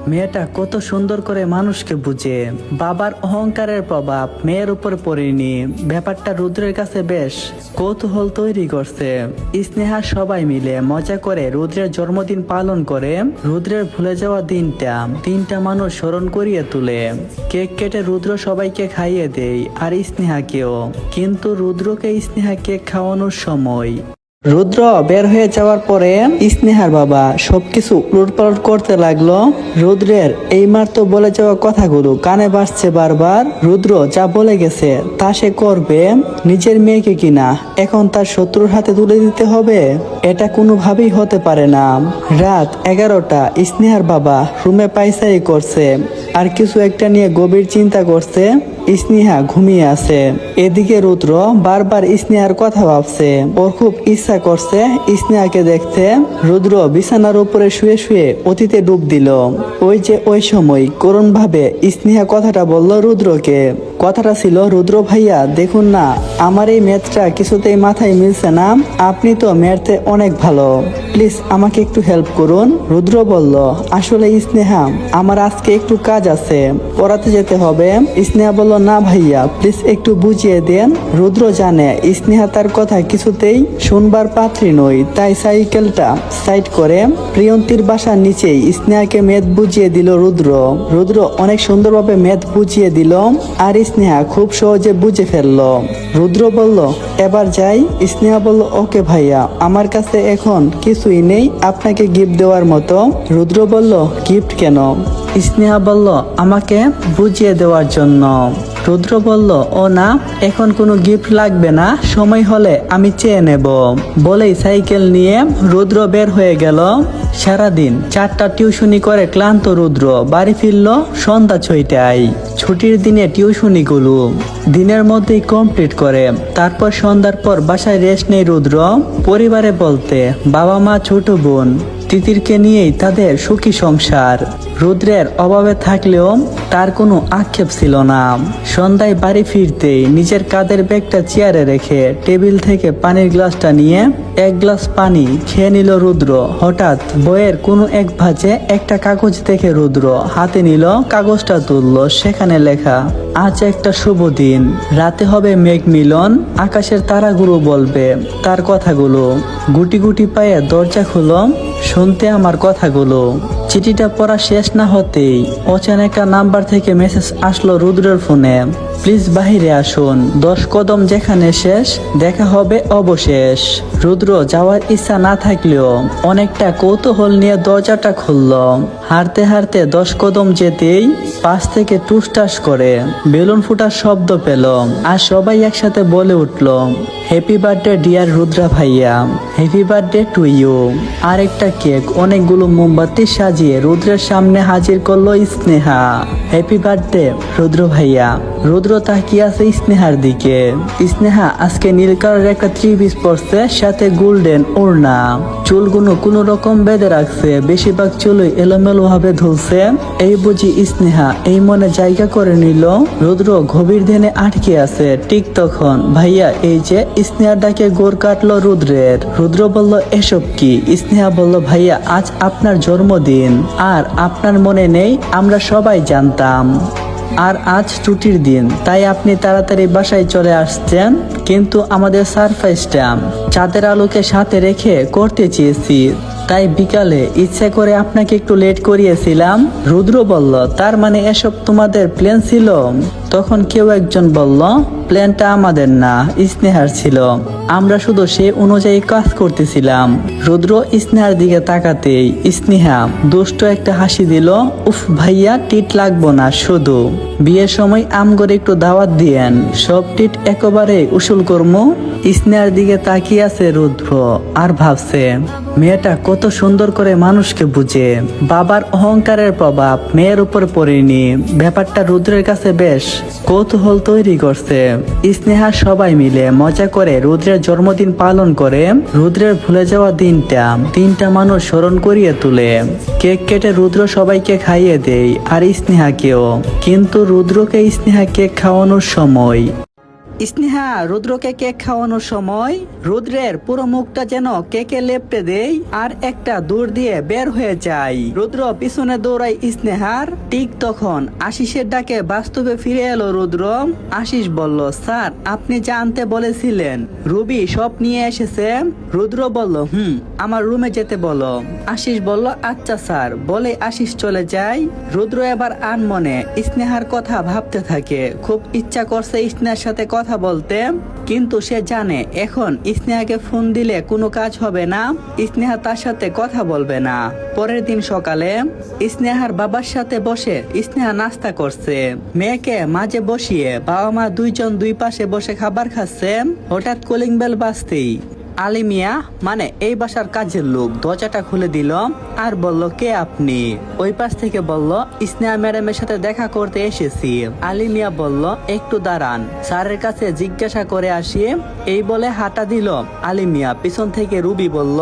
[SPEAKER 1] মেয়েটা কত সুন্দর করে মানুষকে বুঝে। বাবার অহংকারের প্রভাব মেয়ের উপর পড়েনি। ব্যাপারটা রুদ্রের কাছে বেশ কৌতূহল তৈরি করছে। স্নেহা সবাই মিলে মজা করে রুদ্রের জন্মদিন পালন করে। রুদ্রের ভুলে যাওয়া তিনটা মানুষ স্মরণ করিয়ে তুলে। কেক কেটে রুদ্র সবাইকে খাইয়ে দেয়, আর স্নেহাকেও। কিন্তু রুদ্রকে স্নেহা কেক খাওয়ানোর সময় রুদ্র বের হয়ে যাওয়ার পরে স্নেহার বাবা সবকিছু উলটপালট করতে লাগলো। রুদ্রের এইমাত্র বলে যাওয়া কথাগুলো কানে বাজছে বারবার। রুদ্র যা বলে গেছে তা সে করবে। নিজের মেয়েকে কিনা এখন তার শত্রুর হাতে তুলে দিতে হবে? এটা কোনোভাবেই হতে পারে না। রাত 11টা। স্নেহার বাবা রুমে পায়চারি করছে আর কিছু একটা নিয়ে গভীর চিন্তা করছে। স্নেহা ঘুমিয়ে আছে। এদিকে রুদ্র বারবার স্নেহার কথা ভাবছে। ওর খুব ইচ্ছা করছে স্নেহাকে দেখতে। রুদ্র বিছানার উপরে শুয়ে শুয়ে অতীতে ডুব দিল। ওই যে ওই সময় করুণ ভাবে স্নেহা কথাটা বলল রুদ্রকে। কথাটা ছিল রুদ্র ভাইয়া দেখুন না, আমার এই ম্যাথটা কিছুতেই মাথায় মিলছে না। আপনি তো ম্যাথে অনেক ভালো, প্লিজ আমাকে একটু হেল্প করুন। রুদ্র বলল আসলে স্নেহা আমার আজকে একটু কাজ আছে, পড়াতে যেতে হবে। স্নেহা বলল না ভাইয়া প্লিজ একটু বুঝিয়ে দেন। রুদ্র জানে স্নেহা তার কথা কিছুতেই শুনবার পাত্রী নই, তাই সাইকেলটা সাইড করে প্রিয়ন্তীর বাসার নিচেই স্নেহাকে ম্যাথ বুঝিয়ে দিল রুদ্র। রুদ্র অনেক সুন্দরভাবে ম্যাথ বুঝিয়ে দিল, আর স্নেহা খুব সহজে বুঝে ফেলল। রুদ্র বলল এবার যাই। স্নেহা বলল ওকে ভাইয়া, আমার কাছে এখন কিছুই নেই আপনাকে গিফট দেওয়ার মতো। রুদ্র বলল গিফট কেন? স্নেহা বলল আমাকে বুঝিয়ে দেওয়ার জন্য। রুদ্র বলল ও না, এখন কোনো গিফট লাগবে না, সময় হলে আমি চেয়ে নেব। বলেই সাইকেল নিয়ে রুদ্র বের হয়ে গেল। সারাদিন 4টা টিউশনি করে ক্লান্ত রুদ্র বাড়ি ফিরল সন্ধ্যা 6টায়। ছুটির দিনে টিউশনিগুলো দিনের মধ্যেই কমপ্লিট করে। তারপর সন্ধ্যার পর বাসায় রেস্ট নেই রুদ্র। পরিবারে বলতে বাবা মা ছোট বোন তিতিরকে নিয়েই তাদের সুখী সংসার। রুদ্রের অভাবে থাকলেও তার কোনো আক্ষেপ ছিল না। সন্ধ্যায় বাড়ি ফিরতেই নিজের কাঁধের ব্যাগটা চেয়ারে রেখে টেবিল থেকে পানির গ্লাসটা নিয়ে এক গ্লাস পানি খেয়ে নিল রুদ্র। হঠাৎ বইয়ের কোনো এক ভাঁজে একটা কাগজ দেখে রুদ্র হাতে নিল। কাগজটা তুলল, সেখানে লেখা আজ একটা শুভ দিন, রাতে হবে মেঘ মিলন, আকাশের তারাগুলো বলবে তার কথাগুলো। গুটি গুটি পায়ে দরজা খুলো, শুনতে আমার কথাগুলো। চিঠিটা পড়া শেষ না হতেই অচেনা একটা নাম্বার থেকে মেসেজ আসলো রুদ্রের ফোনে। প্লিজ বাহিরে আসুন, 10 কদম যেখানে শেষ দেখা হবে অবশেষ। রুদ্র যাওয়ার ইচ্ছা না থাকলেও অনেকটা কৌতূহল নিয়ে দরজাটা খুলল। হাঁটতে হাঁটতে 10 কদম যেতেই পাশ থেকে টুসটাস করে বেলুন ফুটার শব্দ পেল, আর সবাই একসাথে বলে উঠল হ্যাপি বার্থডে ডিয়ার রুদ্রা ভাইয়া, হ্যাপি বার্থডে টু ইউ। আর একটা কেক অনেকগুলো মোমবাতি সাজিয়ে রুদ্রের সামনে হাজির করলো স্নেহা। হ্যাপি বার্থডে রুদ্র ভাইয়া। রুদ্র তাকিয়ে আছে স্নেহার দিকে। স্নেহা আজকে নীল কালারের একটা থ্রি পিস পরছে, সাথে গোল্ডেন ওড়না। চুলগুলো কোনো রকম বেঁধে রাখছে, বেশিরভাগ চুলই এলোমেলো ভাবে ধুলছে। এই বুঝি স্নেহা এই মনে জায়গা করে নিল। রুদ্র গভীর ধ্যানে আটকে আছে। ঠিক তখন ভাইয়া এই যে স্নেহার ডাকে গোর কাটলো রুদ্রের। রুদ্র বলল এসব কি? স্নেহা বলল ভাইয়া আজ আপনার জন্মদিন, আর আপনার মনে নেই? আমরা সবাই জানতাম। আর আজ ছুটির দিন, তাই আপনি তাড়াতাড়ি বাসায় চলে আসছেন। কিন্তু আমাদের সারপ্রাইজটা চাঁদের আলোকে সাথে রেখে করতে চেয়েছি, তাই বিকালে ইচ্ছে করে আপনাকে একটু লেট করিয়েছিলাম। রুদ্র বলল, তার মানে এসব তোমাদের প্ল্যান ছিল? তখন কেউ একজন বলল, প্ল্যানটা আমাদের না, স্নেহার ছিল, আমরা শুধু সে অনুযায়ী কাজ করতেছিলাম। রুদ্র স্নেহার দিকে তাকাতেই স্নেহা দুষ্ট একটা হাসি দিল। উফ ভাইয়া, টিট লাগবো না, শুধু বিয়ের সময় আমগরে একটু দাওয়াত দিয়েন, সব টিট একেবারে উসুল কর্ম। স্নেহার দিকে তাকিয়ে আছে রুদ্র আর ভাবছে, মেয়েটা কত সুন্দর করে মানুষকে বুঝে। বাবার অহংকারের প্রভাব মেয়ের উপর পড়েনি। ব্যাপারটা রুদ্রের কাছে বেশ কৌতূহল তৈরি করছে। স্নেহা সবাই মিলে মজা করে রুদ্রের জন্মদিন পালন করে। রুদ্রের ভুলে যাওয়া তিনটা মানুষ স্মরণ করিয়ে তুলে। কেক কেটে রুদ্র সবাইকে খাইয়ে দেয়, আর স্নেহাকেও। কিন্তু রুদ্রকে স্নেহা কেক খাওয়ানোর সময় স্নেহা রুদ্রকে কেক খাওয়ানোর সময় রুদ্রের পুরো মুখটা যেন কেকে লেপটে দেয় আর একটা দূর দিয়ে বের হয়ে যায়। রুদ্র পিছনে দৌড়ায় স্নেহার। ঠিক তখন আশিসের ডাকে বাস্তবে ফিরে এলো রুদ্র। আশিস বলল, স্যার আপনি জানতে বলেছিলেন রুবি সব নিয়ে এসেছে। রুদ্র বলল, আমার রুমে যেতে বলো। আশিস বলল, আচ্ছা স্যার, বলে আশিস চলে যায়। রুদ্র এবার আনমনে স্নেহার কথা ভাবতে থাকে। খুব ইচ্ছা করছে স্নেহার সাথে কথা বলতে, কিন্তু সে জানে এখন স্নেহাকে ফোন দিলে কোনো কাজ হবে না, স্নেহা তার সাথে কথা বলবে না। পরের দিন সকালে স্নেহার বাবার সাথে বসে স্নেহা নাস্তা করছে। মেয়েকে মাঝে বসিয়ে বাবা মা দুইজন দুই পাশে বসে খাবার খাচ্ছে। হঠাৎ কলিং বেল বাজতেই আলী মিয়া, মানে এই বাসার কাজের লোক, দরজাটা খুলে দিল আর বলল, কে আপনি? ওই পাশ থেকে বলল, স্নেহা ম্যাডামের সাথে দেখা করতে এসেছি। আলী মিয়া বলল, একটু দাঁড়ান, স্যারের কাছে জিজ্ঞাসা করে আসি। এই বলে হাঁটা দিল আলী মিয়া। পিছন থেকে রুবি বলল,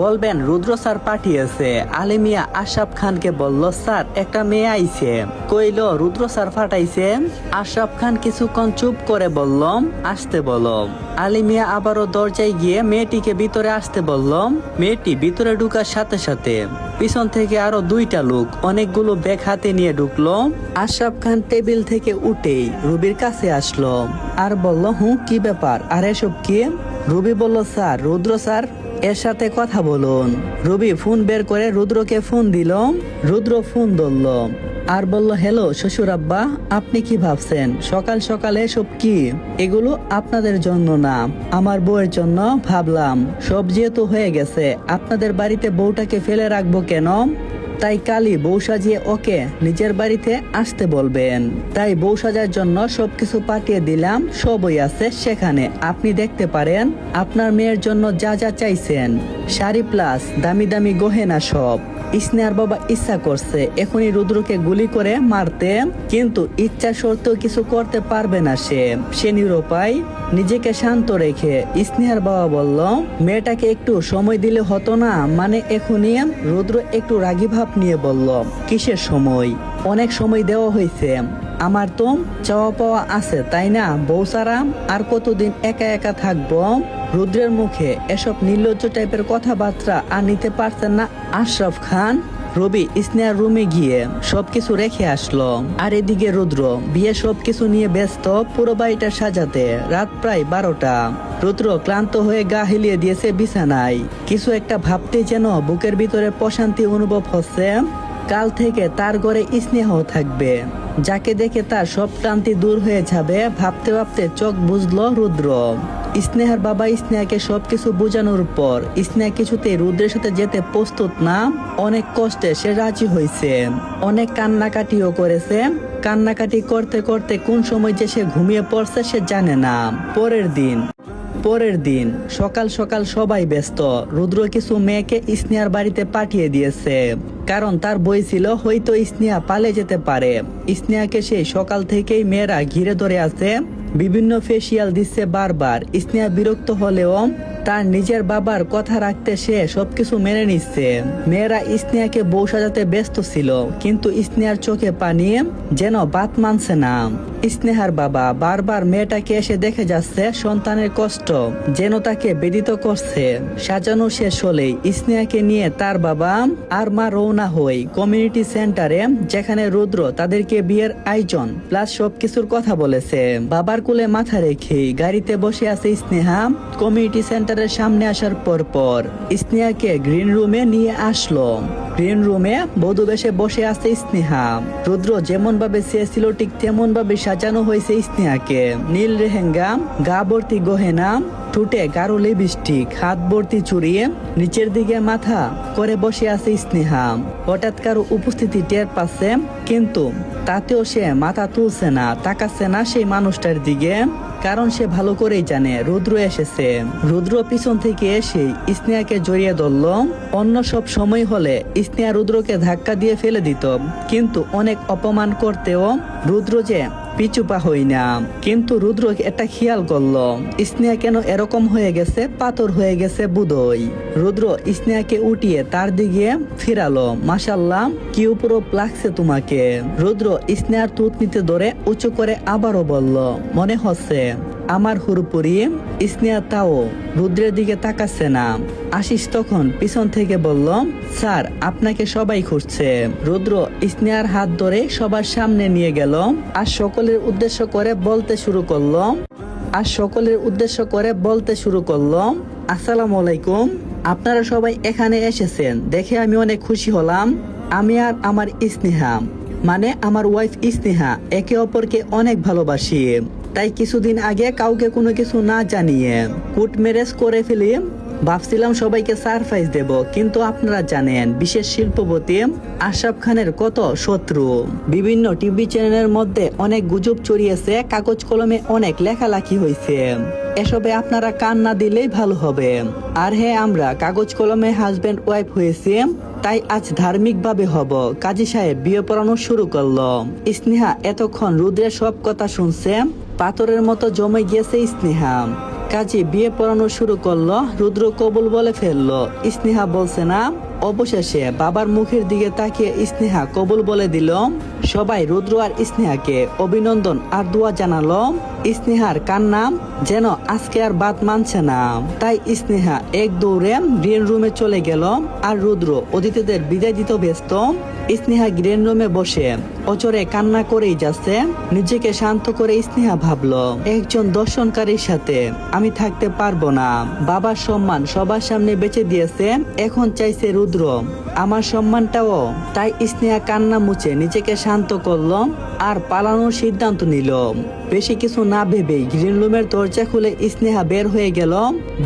[SPEAKER 1] বলবেন রুদ্র স্যার পাঠিয়েছে। আলী মিয়া আশরাফ খানকে বলল, স্যার একটা মেয়ে আইছে। কইল রুদ্র স্যার পাঠাইছে। আশরাফ খান কিছুক্ষণ চুপ করে বলল, আসতে বলো। আলী মিয়া আবারও দরজায় গিয়ে মেয়েটিকে ভিতরে আসতে বলল। মেয়েটি ভিতরে ঢুকার সাথে সাথে পিছন থেকে আরো দুইটা লোক অনেকগুলো ব্যাগ হাতে নিয়ে ঢুকলো। আশরাফ খান টেবিল থেকে উঠেই রুবির কাছে আসলো আর বলল, কি ব্যাপার, আর এসব কি? রুবি বলল, স্যার রুদ্র স্যার, এর সাথে কথা বলুন। রুবি ফোন বের করে রুদ্রকে ফোন দিল। রুদ্র ফোন ধরল আর বলল, হ্যালো শ্বশুর আব্বা, আপনি কি ভাবছেন সকাল সকালে এসব কি? এগুলো আপনাদের জন্য না, আমার বউয়ের জন্য ভাবলাম। সব যেহেতু হয়ে গেছে, আপনাদের বাড়িতে বউটাকে ফেলে রাখবো কেন? তাই কালই বউ সাজিয়ে ওকে নিজের বাড়িতে আসতে বলবেন। তাই বউ সাজার জন্য সবকিছু পাঠিয়ে দিলাম, সবই আছে সেখানে, আপনি দেখতে পারেন। আপনার মেয়ের জন্য যা যা চাইছেন, শাড়ি প্লাস দামি দামি গহেনা সব। স্নেহার বাবা ইচ্ছা করছে এখনই রুদ্রকে গুলি করে মারতে, কিন্তু ইচ্ছা সত্ত্বেও কিছু করতে পারবে না সে নিরুপায়। নিজেকে শান্ত রেখে স্নেহার বাবা বলল, মেয়েটাকে একটু সময় দিলে হতো না? মানে এখনই? রুদ্র একটু রাগী ভাব নিয়ে বলল, কিসের সময়? অনেক সময় দেওয়া হয়েছে, আমার তো চাওয়া পাওয়া আছে তাই না? বউ ছাড়া আর কতদিন একা একা থাকবো? রুদ্রের মুখে এসব নির্লজ্জ টাইপের কথাবার্তা আর নিতে পারছেন না আশরাফ খান। রবি স্নেহার রুমে গিয়ে সবকিছু রেখে আসলো, আর এদিকে রুদ্র বিয়ে সবকিছু নিয়ে ব্যস্ত পুরো বাড়িটা সাজাতে। রাত প্রায় 12টা। রুদ্র ক্লান্ত হয়ে গা হিলিয়ে দিয়েছে বিছানায়। কিছু একটা ভাবতে যেন বুকের ভিতরে প্রশান্তি অনুভব হচ্ছে। কাল থেকে তার ঘরে স্নেহ থাকবে, যাকে দেখে তার সব ক্লান্তি দূর হয়ে যাবে। ভাবতে ভাবতে চোখ বুঝলো রুদ্র। স্নেহার বাবা স্নেহাকে সবকিছু বোঝানোর পর স্নেহা কিছুতেই রুদ্রের সাথে যেতে প্রস্তুত না। অনেক কষ্টে সে রাজি হয়েছে, অনেক কান্নাকাটিও করেছে। কান্নাকাটি করতে করতে কোন সময় যে সে ঘুমিয়ে পড়ছে সে জানে না। পরের দিন সকাল সকাল সবাই ব্যস্ত। রুদ্র কিছু মেয়েকে স্নেহার বাড়িতে পাঠিয়ে দিয়েছে, কারণ তার বই ছিল হয়তো স্নেহা পালিয়ে যেতে পারে। স্নেহাকে সেই সকাল থেকেই মেয়েরা ঘিরে ধরে আছে, বিভিন্ন ফেসিয়াল দিচ্ছে বারবার। স্নেহা বিরক্ত হলেও তার নিজের বাবার কথা রাখতে সে সবকিছু মেনে নিচ্ছে। মেয়েরা স্নেহাকে বউ সাজাতে ব্যস্ত ছিল, কিন্তু স্নেহার চোখে পানি যেন বাত মানছে না। স্নেহার বাবা বারবার মেয়েটাকে এসে দেখে যাচ্ছে, সন্তানের কষ্ট যেন তাকে বেদিত করছে। সাজানো শেষ হলেই স্নেহাকে নিয়ে তার বাবা আর মা রওনা হয় কমিউনিটি সেন্টারে, যেখানে রুদ্র তাদেরকে বিয়ের আয়োজন প্লাস সবকিছুর কথা বলেছে। বাবার কোলে মাথা রেখে গাড়িতে বসে আছে স্নেহা। কমিউনিটি সেন্টারের সামনে আসার পর স্নেহাকে গ্রিন রুমে নিয়ে আসলো। গ্রিন রুমে বধূ বেশে বসে আছে স্নেহা। রুদ্র যেমন ভাবে চেয়েছিল ঠিক তেমন ভাবে সাজানো হয়েছে স্নেহাকে। নীল লেহেঙ্গা, গা ভর্তি গহেনা, ঠোঁটে গাঢ় লিপস্টিক, হাত ভর্তি চুড়ি, নিচের দিকে মাথা করে বসে আছে স্নেহা। হঠাৎ কারো উপস্থিতি টের পাচ্ছে, কিন্তু তাতেও সে মাথা তুলছে না, তাকাচ্ছে না সেই মানুষটার দিকে, কারণ সে ভালো করেই জানে রুদ্র এসেছে। রুদ্র পিছন থেকে এসে স্নেহাকে জড়িয়ে ধরল। অন্য সব সময় হলে স্নেহা রুদ্রকে ধাক্কা দিয়ে ফেলে দিত, কিন্তু অনেক অপমান করতেও রুদ্র যে পিছুপা হই না। কিন্তু রুদ্র এটা খেয়াল করলো স্নেহা কেন এরকম হয়ে গেছে, পাথর হয়ে গেছে বুদই। রুদ্র স্নেহাকে উঠিয়ে তার দিকে ফিরালো। মাশাল্লাহ, কি উপরও লাগছে তোমাকে। রুদ্র স্নেহার তুত নিতে ধরে উঁচু করে আবারও বলল, মনে হচ্ছে আমার হুরপুরি। স্নেহা তাও রুদ্রের দিকে তাকাচ্ছে না। আশিস তখন পিছন থেকে বলল, স্যার আপনাকে সবাই খুঁজছে। রুদ্র স্নেহার হাত ধরে সবার সামনে নিয়ে গেল আর সকলের উদ্দেশ্য করে বলতে শুরু করলো, আসসালামু আলাইকুম। আপনারা সবাই এখানে এসেছেন দেখে আমি অনেক খুশি হলাম। আমি আর আমার স্নেহা, মানে আমার ওয়াইফ স্নেহা, একে অপরকে অনেক ভালোবাসি। তাই কিছুদিন আগে কাউকে কোনো কিছু না জানিয়ে কোর্ট ম্যারেজ করে ফেলি। ভাবছিলাম সবাইকে সারপ্রাইজ দেব, কিন্তু আপনারা জানেন বিশেষ শিল্পপতি আশরাফ খানের কত শত্রু। বিভিন্ন টিভি চ্যানেলের মধ্যে অনেক গুজব ছড়িয়েছে, কাগজ কলমে অনেক লেখালেখি হয়েছে। এসবে আপনারা কান না দিলেই ভালো হবে। আর হ্যাঁ, আমরা কাগজ কলমে হাজবেন্ড ওয়াইফ হয়েছি, তাই আজ ধার্মিক ভাবে হব। কাজী সাহেব বিয়ে পড়ানো শুরু করলো। স্নেহা এতক্ষণ রুদ্রের সব কথা শুনছে, পাথরের মতো জমে গিয়েছে স্নেহা। কাজী বিয়ে পড়ানো শুরু করলো। রুদ্র কবুল বলে ফেললো। স্নেহা বলছে না। অবশেষে বাবার মুখের দিকে তাকিয়ে স্নেহা কবুল বলে দিল। সবাই রুদ্র আর স্নেহাকে অভিনন্দন আর দোয়া জানালো। স্নেহার কান্না যেন আজকে আর বাদ মানছে না, তাই স্নেহা এক দৌড়ে গ্রিন রুমে চলে গেল আর রুদ্র অতিথিদের বিদায় দিতে ব্যস্ত। স্নেহা গ্রিন রুমে বসে অচরে কান্না করেই যাচ্ছে। নিজেকে শান্ত করে স্নেহা ভাবলো, একজন দর্শনকারীর সাথে আমি থাকতে পারবো না। বাবার সম্মান সবার সামনে বেঁচে দিয়েছে, এখন চাইছে রুদ্র আমার সম্মানটাও। তাই স্নেহা কান্না মুছে নিজেকে শান্ত করলো আর পালানোর সিদ্ধান্ত নিল। বেশি কিছু না ভেবেই গ্রিন রুমের দরজা খুলে স্নেহা বের হয়ে গেল।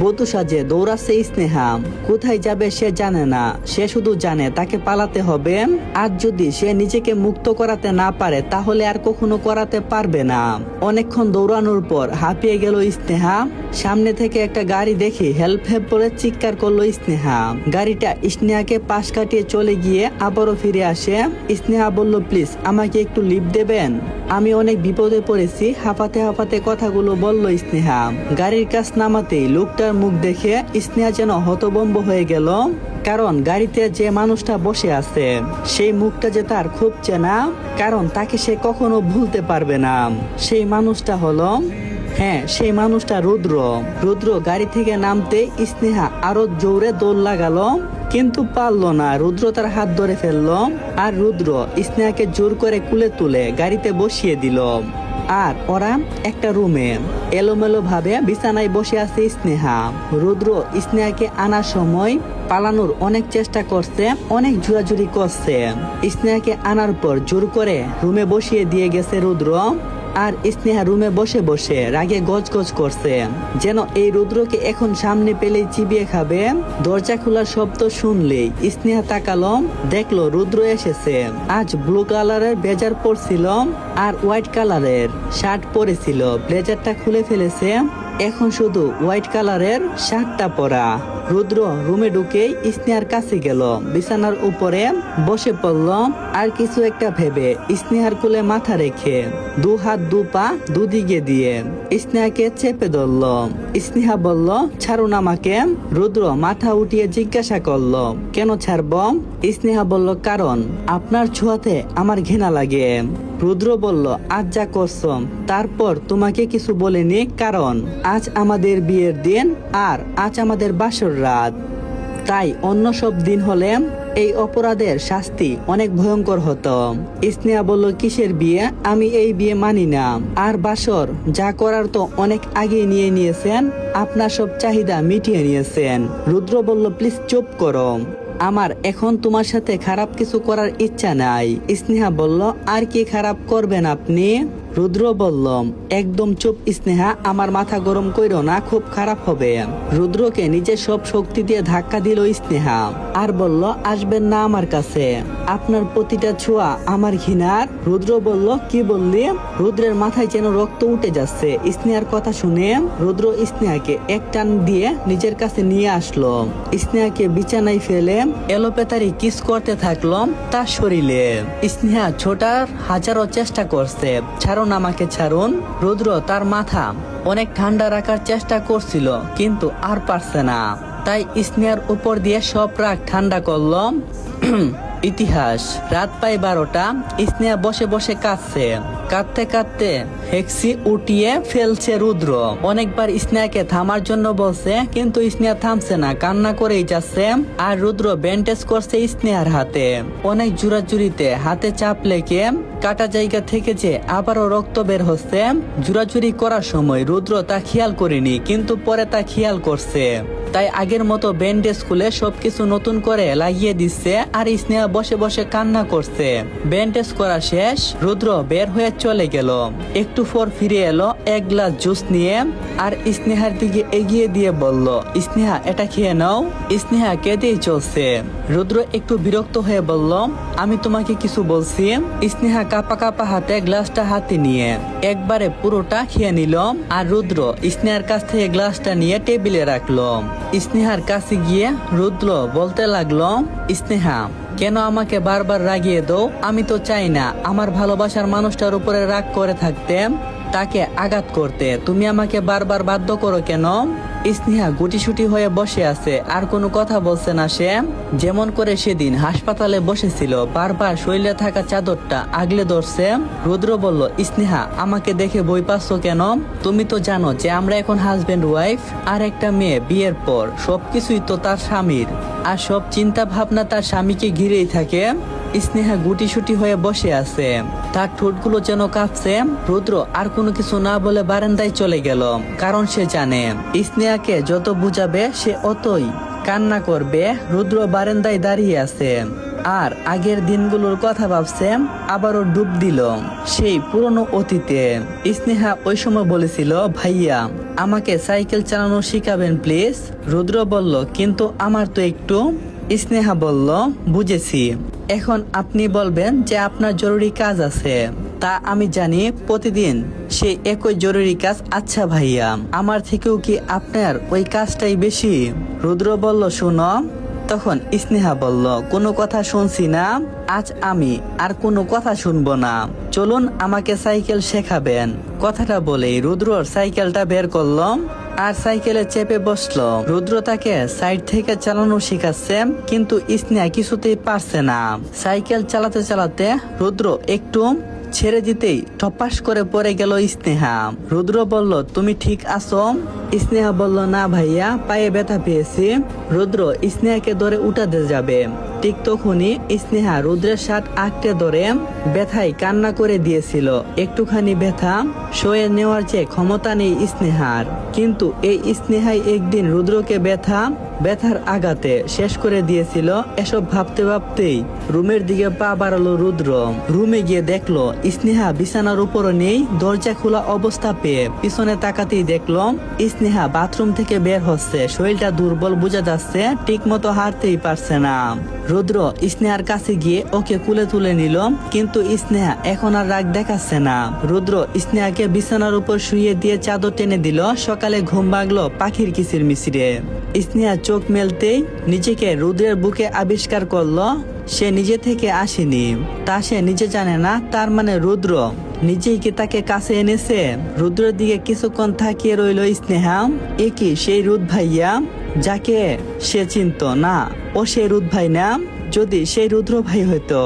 [SPEAKER 1] বধূ সাজে দৌড়াচ্ছে স্নেহা। কোথায় যাবে সে জানে না, সে শুধু জানে তাকে পালাতে হবে। আর যদি সে নিজেকে মুক্ত করাতে না পারে তাহলে আর কখনো করাতে পারবে না। অনেকক্ষণ দৌড়ানোর পর হাঁপিয়ে গেল স্নেহা। সামনে থেকে একটা গাড়ি দেখে হেল্প বলে চিৎকার করলো স্নেহা। গাড়িটা স্নেহাকে পাশ কাটিয়ে চলে গিয়ে আবারও ফিরে আসে। স্নেহা বলল, প্লিজ আমাকে একটু লিফট দেবেন, আমি অনেক বিপদে পড়েছি। হাঁপাতে হাঁপাতে কথাগুলো বলল স্নেহা। গাড়ির কাছ নামাতেই লোকটার মুখ দেখে স্নেহা যেন হতভম্ব হয়ে গেল, কারণ গাড়িতে যে মানুষটা বসে আছে সেই মুখটা যে তার খুব চেনা, কারণ তাকে সে কখনো ভুলতে পারবে না। সেই মানুষটা হলো, হ্যাঁ সেই মানুষটা রুদ্র। রুদ্র গাড়ি থেকে নামতে স্নেহা আরো জোরে দৌড় লাগালো, কিন্তু পারলো না। রুদ্র তার হাত ধরে ফেললো আর রুদ্র স্নেহাকে জোর করে কুলে তুলে গাড়িতে বসিয়ে দিল। আর ওরা একটা রুমে এলোমেলো ভাবে বিছানায় বসে আছে স্নেহা। রুদ্র স্নেহাকে আনার সময় পালানোর অনেক চেষ্টা করছে, অনেক জোরাজুরি করছে। স্নেহাকে আনার পর জোর করে রুমে বসিয়ে দিয়ে গেছে রুদ্র। আর স্নেহা রুমে বসে বসে রাগে গজগজ করছে, যেন এই রুদ্রকে এখন সামনে পেলেই চিবিয়ে খাবে। দরজা খোলার শব্দ শুনলেই স্নেহা তাকালো, দেখলো রুদ্র এসেছে। আজ ব্লু কালারের ব্লেজার পরছিল আর হোয়াইট কালারের শার্ট পরেছিল। ব্লেজারটা খুলে ফেলেছে, এখন শুধু হোয়াইট কালারের শার্টটা পরা। রুদ্র রুমে ঢুকেই স্নেহার কাছে গেল, বিছানার উপরে বসে পড়ল আর কিছু একটা ভেবে স্নেহার কোলে মাথা রেখে দু হাত দু পা দুদিকে দিয়ে স্নেহাকে চেপে ধরল। স্নেহা বলল, ছাড়ুন আমাকে। রুদ্র মাথা উঠিয়ে জিজ্ঞাসা করল, কেন ছাড়ব? স্নেহা বলল, কারণ আপনার ছোঁয়াতে আমার ঘৃণা লাগে। রুদ্র বলল, আজ যা করছো তারপর তোমাকে কিছু বলিনি, কারণ আজ আমাদের বিয়ের দিন আর আজ আমাদের বাসর রাত। তাই অন্য সব দিন হলে এই অপরাধের শাস্তি অনেক ভয়ঙ্কর হতো। স্নেহা বলল, কিসের বিয়ে? আমি এই বিয়ে মানি না। আর বাসর যা করার তো অনেক আগে নিয়ে নিয়েছেন, আপনার সব চাহিদা মিটিয়ে নিয়েছেন। রুদ্র বলল, প্লিজ চুপ করো, আমার এখন তোমার সাথে খারাপ কিছু করার ইচ্ছা নাই। স্নেহা বলল, আর কি খারাপ করবেন আপনি? রুদ্র বলল, একদম চুপ স্নেহা, আমার মাথা গরম কইরো না, খুব খারাপ হবে। রুদ্রকে নিজের সব শক্তি দিয়ে ধাক্কা দিল স্নেহা আর বলল, আসবেন না আমার কাছে, আপনার প্রতিটা ছোঁয়া আমার ঘৃণার। রুদ্র বলল, কি বললি? রুদ্রের মাথায় যেন রক্ত উঠে যাচ্ছে। স্নেহার কথা শুনে রুদ্র স্নেহাকে এক টান দিয়ে নিজের কাছে নিয়ে আসলো। স্নেহাকে বিছানায় ফেলে এলোপেতারি কিস করতে থাকলো তার শরীরে। স্নেহা ছোটার হাজারো চেষ্টা করছে, ছাড়ুন আমাকে, ছাড়ুন। রুদ্র তার মাথা অনেক ঠান্ডা রাখার চেষ্টা করছিল কিন্তু আর পারছে না, তাই স্নেহার উপর দিয়ে সব রাগ ঠান্ডা করল। ইতিহাস রাত প্রায় 12টা। স্নেহা বসে বসে কাঁদছে, কাঁদতে কাঁদতে হেক্সি উঠিয়ে ফেলছে রুদ্র। অনেকবার স্নেহাকে থামার জন্য বলছে কিন্তু স্নেহা থামছে না, কান্না করেই যাচ্ছে। আর রুদ্র ব্যান্ডেজ করছে স্নেহার হাতে, অনেক জোরাজুরিতে হাতে চাপ লেগে কাটা জায়গা থেকে যে আবারও রক্ত বের হচ্ছে। জোরাজুরি করার সময় রুদ্র তা খেয়াল করেনি, কিন্তু পরে তা খেয়াল করছে, তাই আগের মতো ব্যান্ডেজ খুলে সবকিছু নতুন করে লাগিয়ে দিচ্ছে। আর স্নেহা বসে বসে কান্না করছে। ব্যান্ডেজ করা শেষ, রুদ্র বের হয়ে চলে গেল। একটু পর ফিরে এলো এক গ্লাস জুস নিয়ে আর স্নেহার দিকে এগিয়ে দিয়ে বলল, স্নেহা এটা খেয়ে নাও। স্নেহা কেঁদেই চলছে। রুদ্র একটু বিরক্ত হয়ে বলল, আমি তোমাকে কিছু বলছি। স্নেহা কাপা কাপা হাতে গ্লাসটা হাতে নিয়ে একবারে পুরোটা খেয়ে নিল। আর রুদ্র স্নেহার কাছ থেকে গ্লাসটা নিয়ে টেবিলে রাখলো। স্নেহার কাছে গিয়ে রুদ্র বলতে লাগলো, স্নেহা কেন আমাকে বারবার রাগিয়ে দাও? আমি তো চাই না আমার ভালোবাসার মানুষটার উপরে রাগ করে থাকতে, তাকে আঘাত করতে। তুমি আমাকে বারবার বাধ্য করো কেন? স্নেহা গুটিসুটি হয়ে বসে আছে, আর কোনো কথা বলছে না সে। যেমন করে সেদিন হাসপাতালে বসেছিল, বারবার শরীরে থাকা চাদরটা আগলে ধরছে। রুদ্র বলল, স্নেহা আমাকে দেখে ভয় পাচ্ছ কেন? তুমি তো জানো যে আমরা এখন হাজবেন্ড ওয়াইফ, আর একটা মেয়ে বিয়ের পর সবকিছুই তো তার স্বামীর, আর সব চিন্তা ভাবনা তার স্বামীকে ঘিরেই থাকে। স্নেহা গুটিসুটি হয়ে বসে আছে, তার ঠোঁটগুলো যেন কাঁপছে। রুদ্র আর কোনো কিছু না বলে বারান্দায় চলে গেল, কারণ সে জানে স্নেহাকে যত বুঝাবে সে অতই কান্না করবে। রুদ্র বারান্দায় দাঁড়িয়ে আছে আর আগের দিনগুলোর কথা ভাবছে, আবারও ডুব দিল সেই পুরনো অতীতে। স্নেহা ওই সময় বলেছিল, ভাইয়া আমাকে সাইকেল চালানো শিখাবেন প্লিজ। রুদ্র বলল, কিন্তু আমার তো একটু। স্নেহা বলল, বুঝেছি, এখন আপনি বলবেন যে আপনার জরুরি কাজ আছে। তা আমি জানি প্রতিদিন সেই একই জরুরি কাজ। আচ্ছা ভাইয়া, আমার থেকেও কি আপনার ওই কাজটাই বেশি? রুদ্র বলল, শুনো। তখন স্নেহা বলল, কোনো কথা শুনছি না, আজ আমি আর কোনো কথা শুনবো না, চলুন আমাকে সাইকেল শেখাবেন। কথাটা বলেই রুদ্রর সাইকেলটা বের করলো আর সাইকেলে চেপে বসলো। রুদ্র তাকে সাইড থেকে চালানো শিখাচ্ছে, কিন্তু স্নেহা কিছুতেই পারছে না। সাইকেল চালাতে চালাতে রুদ্র একটু ছেড়ে দিতেই টপাস করে পড়ে গেল স্নেহা। রুদ্র বলল, তুমি ঠিক আছো? স্নেহা বলল, না ভাইয়া, পায়ে ব্যথা পেয়েছি। রুদ্র স্নেহাকে ধরে উঠাতে যাবে, ঠিক তখনই স্নেহা রুদ্রের শার্ট আঁকড়ে ধরে ব্যথায় কান্না করে দিয়েছিল। একটুখানি ব্যথা সয়ে নেওয়ার যে ক্ষমতা নেই স্নেহার, কিন্তু এই স্নেহাই একদিন রুদ্রকে ব্যথার আঘাতে শেষ করে দিয়েছিল। এসব ভাবতে ভাবতেই রুমের দিকে পা বাড়ালো রুদ্র। রুমে গিয়ে দেখলো স্নেহা বিছানার উপরও নেই। দরজা খোলা অবস্থা পেয়ে পিছনে তাকাতেই দেখলো স্নেহা বাথরুম থেকে বের হচ্ছে। শরীরটা দুর্বল বোঝা যাচ্ছে, ঠিক মতো হাঁটতেই পারছে না। রুদ্র স্নেহার কাছে গিয়ে ওকে কুলে তুলে নিল, কিন্তু স্নেহা এখন আর রাগ দেখাচ্ছে না। রুদ্র স্নেহাকে বিছানার উপর শুইয়ে দিয়ে চাদর টেনে দিল। সকালে ঘুম ভাগলো পাখির কিচির মিচিরে। স্নেহা চোখ মেলতেই নিজেকে রুদ্রের বুকে আবিষ্কার করলো। সে নিজে থেকে আসেনি, তা সে নিজে জানে না। তার মানে রুদ্র নিজেই কি তাকে কাছে এনেছে? রুদ্রের দিকে কিছুক্ষণ তাকিয়ে রইল স্নেহা। এ কি সেই রুদ ভাইয়া যাকে সে চিনত না? ও সেই রুদ ভাই না? যদি সেই রুদ্র ভাই হইতো